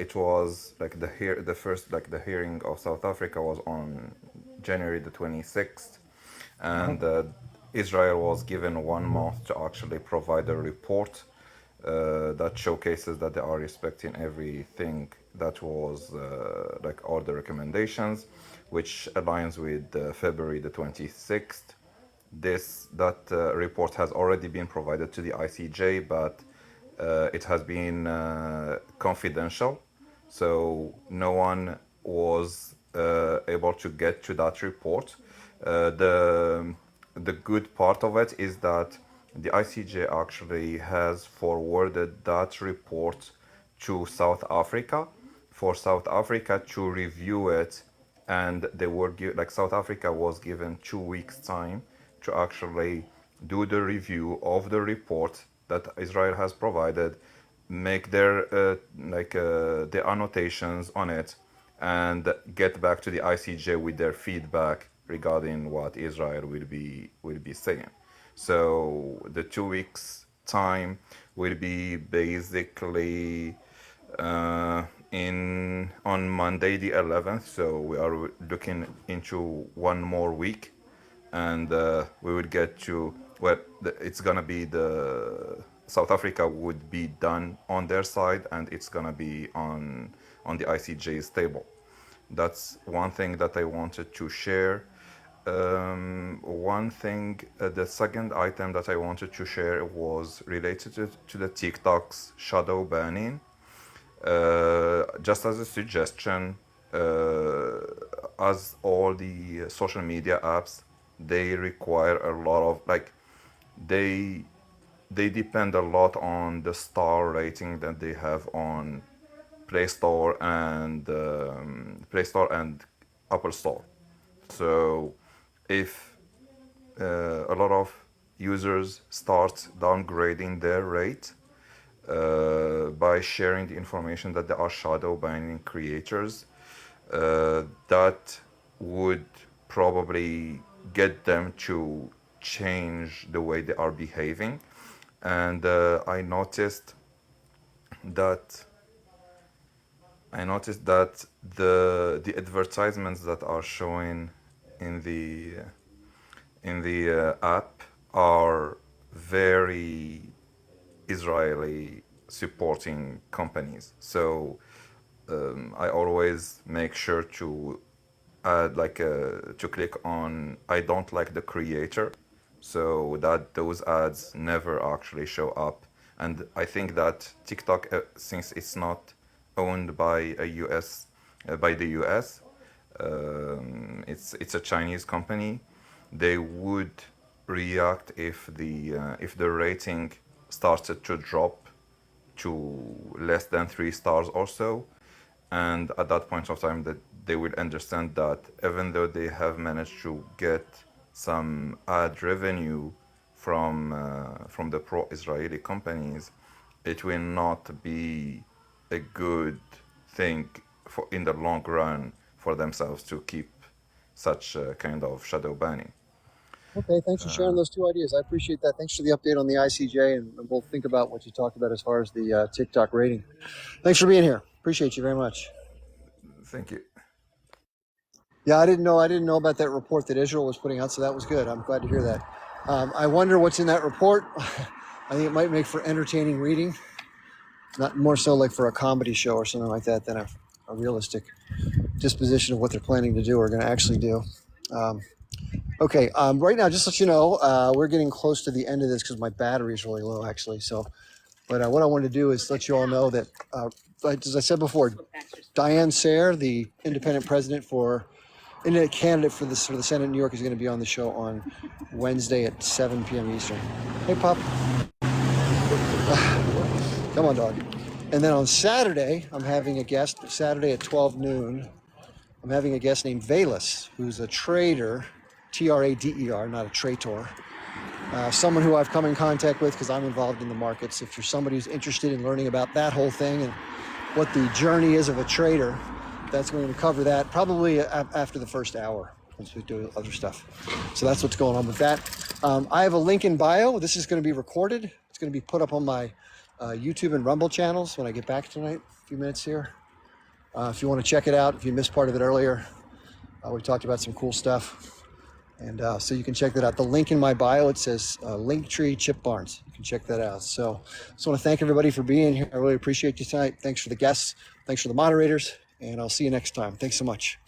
it was the hearing of South Africa was on January the 26th, Uh-huh. and Israel was given 1 month to actually provide a report that showcases that they are respecting everything that was all the recommendations, which aligns with February the 26th. That report has already been provided to the ICJ, but it has been confidential, so no one was able to get to that report. The good part of it is that the ICJ actually has forwarded that report to South Africa for South Africa to review it, and they were South Africa was given 2 weeks time to actually do the review of the report that Israel has provided, make their annotations on it, and get back to the ICJ with their feedback regarding what Israel will be saying. So the 2 weeks time will be basically in on Monday the 11th. So we are looking into 1 more week, and we would get to it's gonna be the South Africa would be done on their side, and it's gonna be on the ICJ's table. That's one thing that I wanted to share. One thing, the second item that I wanted to share was related to the TikTok's shadow banning. Just as a suggestion, as all the social media apps, they require a lot of they they depend a lot on the star rating that they have on Play Store and Apple Store. So if a lot of users start downgrading their rate by sharing the information that they are shadow banning creators, that would probably get them to change the way they are behaving. And I noticed that I noticed that the advertisements that are showing in the app are very Israeli supporting companies. So I always make sure to add to click on I don't like the creator, so that those ads never actually show up. And I think that TikTok, since it's not owned by by the US, it's a Chinese company. They would react if the rating started to drop to less than 3 stars or so, and at that point of time that they will understand that even though they have managed to get some ad revenue from the pro-Israeli companies, it will not be a good thing for in the long run for themselves to keep such a kind of shadow banning. Okay, thanks for sharing those two ideas. I appreciate that. Thanks for the update on the ICJ, and we'll think about what you talked about as far as the TikTok rating. Thanks for being here. Appreciate you very much. Thank you. Yeah, I didn't know about that report that Israel was putting out, so that was good. I'm glad to hear that. I wonder what's in that report. I think it might make for entertaining reading, not more so like for a comedy show or something like that than a realistic disposition of what they're planning to do or going to actually do. Okay, right now, just to let you know, we're getting close to the end of this because my battery is really low, actually. So, but what I wanted to do is let you all know that, as I said before, Diane Sayre, the independent candidate for the Senate in New York, is going to be on the show on Wednesday at 7 p.m. Eastern. Hey, pup. Come on, dog. And then on Saturday, I'm having a guest, Saturday at 12 noon. I'm having a guest named Velas, who's a trader, Trader, not a traitor. Someone who I've come in contact with because I'm involved in the markets. If you're somebody who's interested in learning about that whole thing and what the journey is of a trader, that's going to cover that probably after the first hour once we do other stuff. So that's what's going on with that. I have a link in bio. This is going to be recorded. It's going to be put up on my YouTube and Rumble channels when I get back tonight, a few minutes here. If you want to check it out, if you missed part of it earlier, we talked about some cool stuff. And so you can check that out. The link in my bio, it says Linktree Chip Barnes. You can check that out. So I just want to thank everybody for being here. I really appreciate you tonight. Thanks for the guests. Thanks for the moderators. And I'll see you next time. Thanks so much.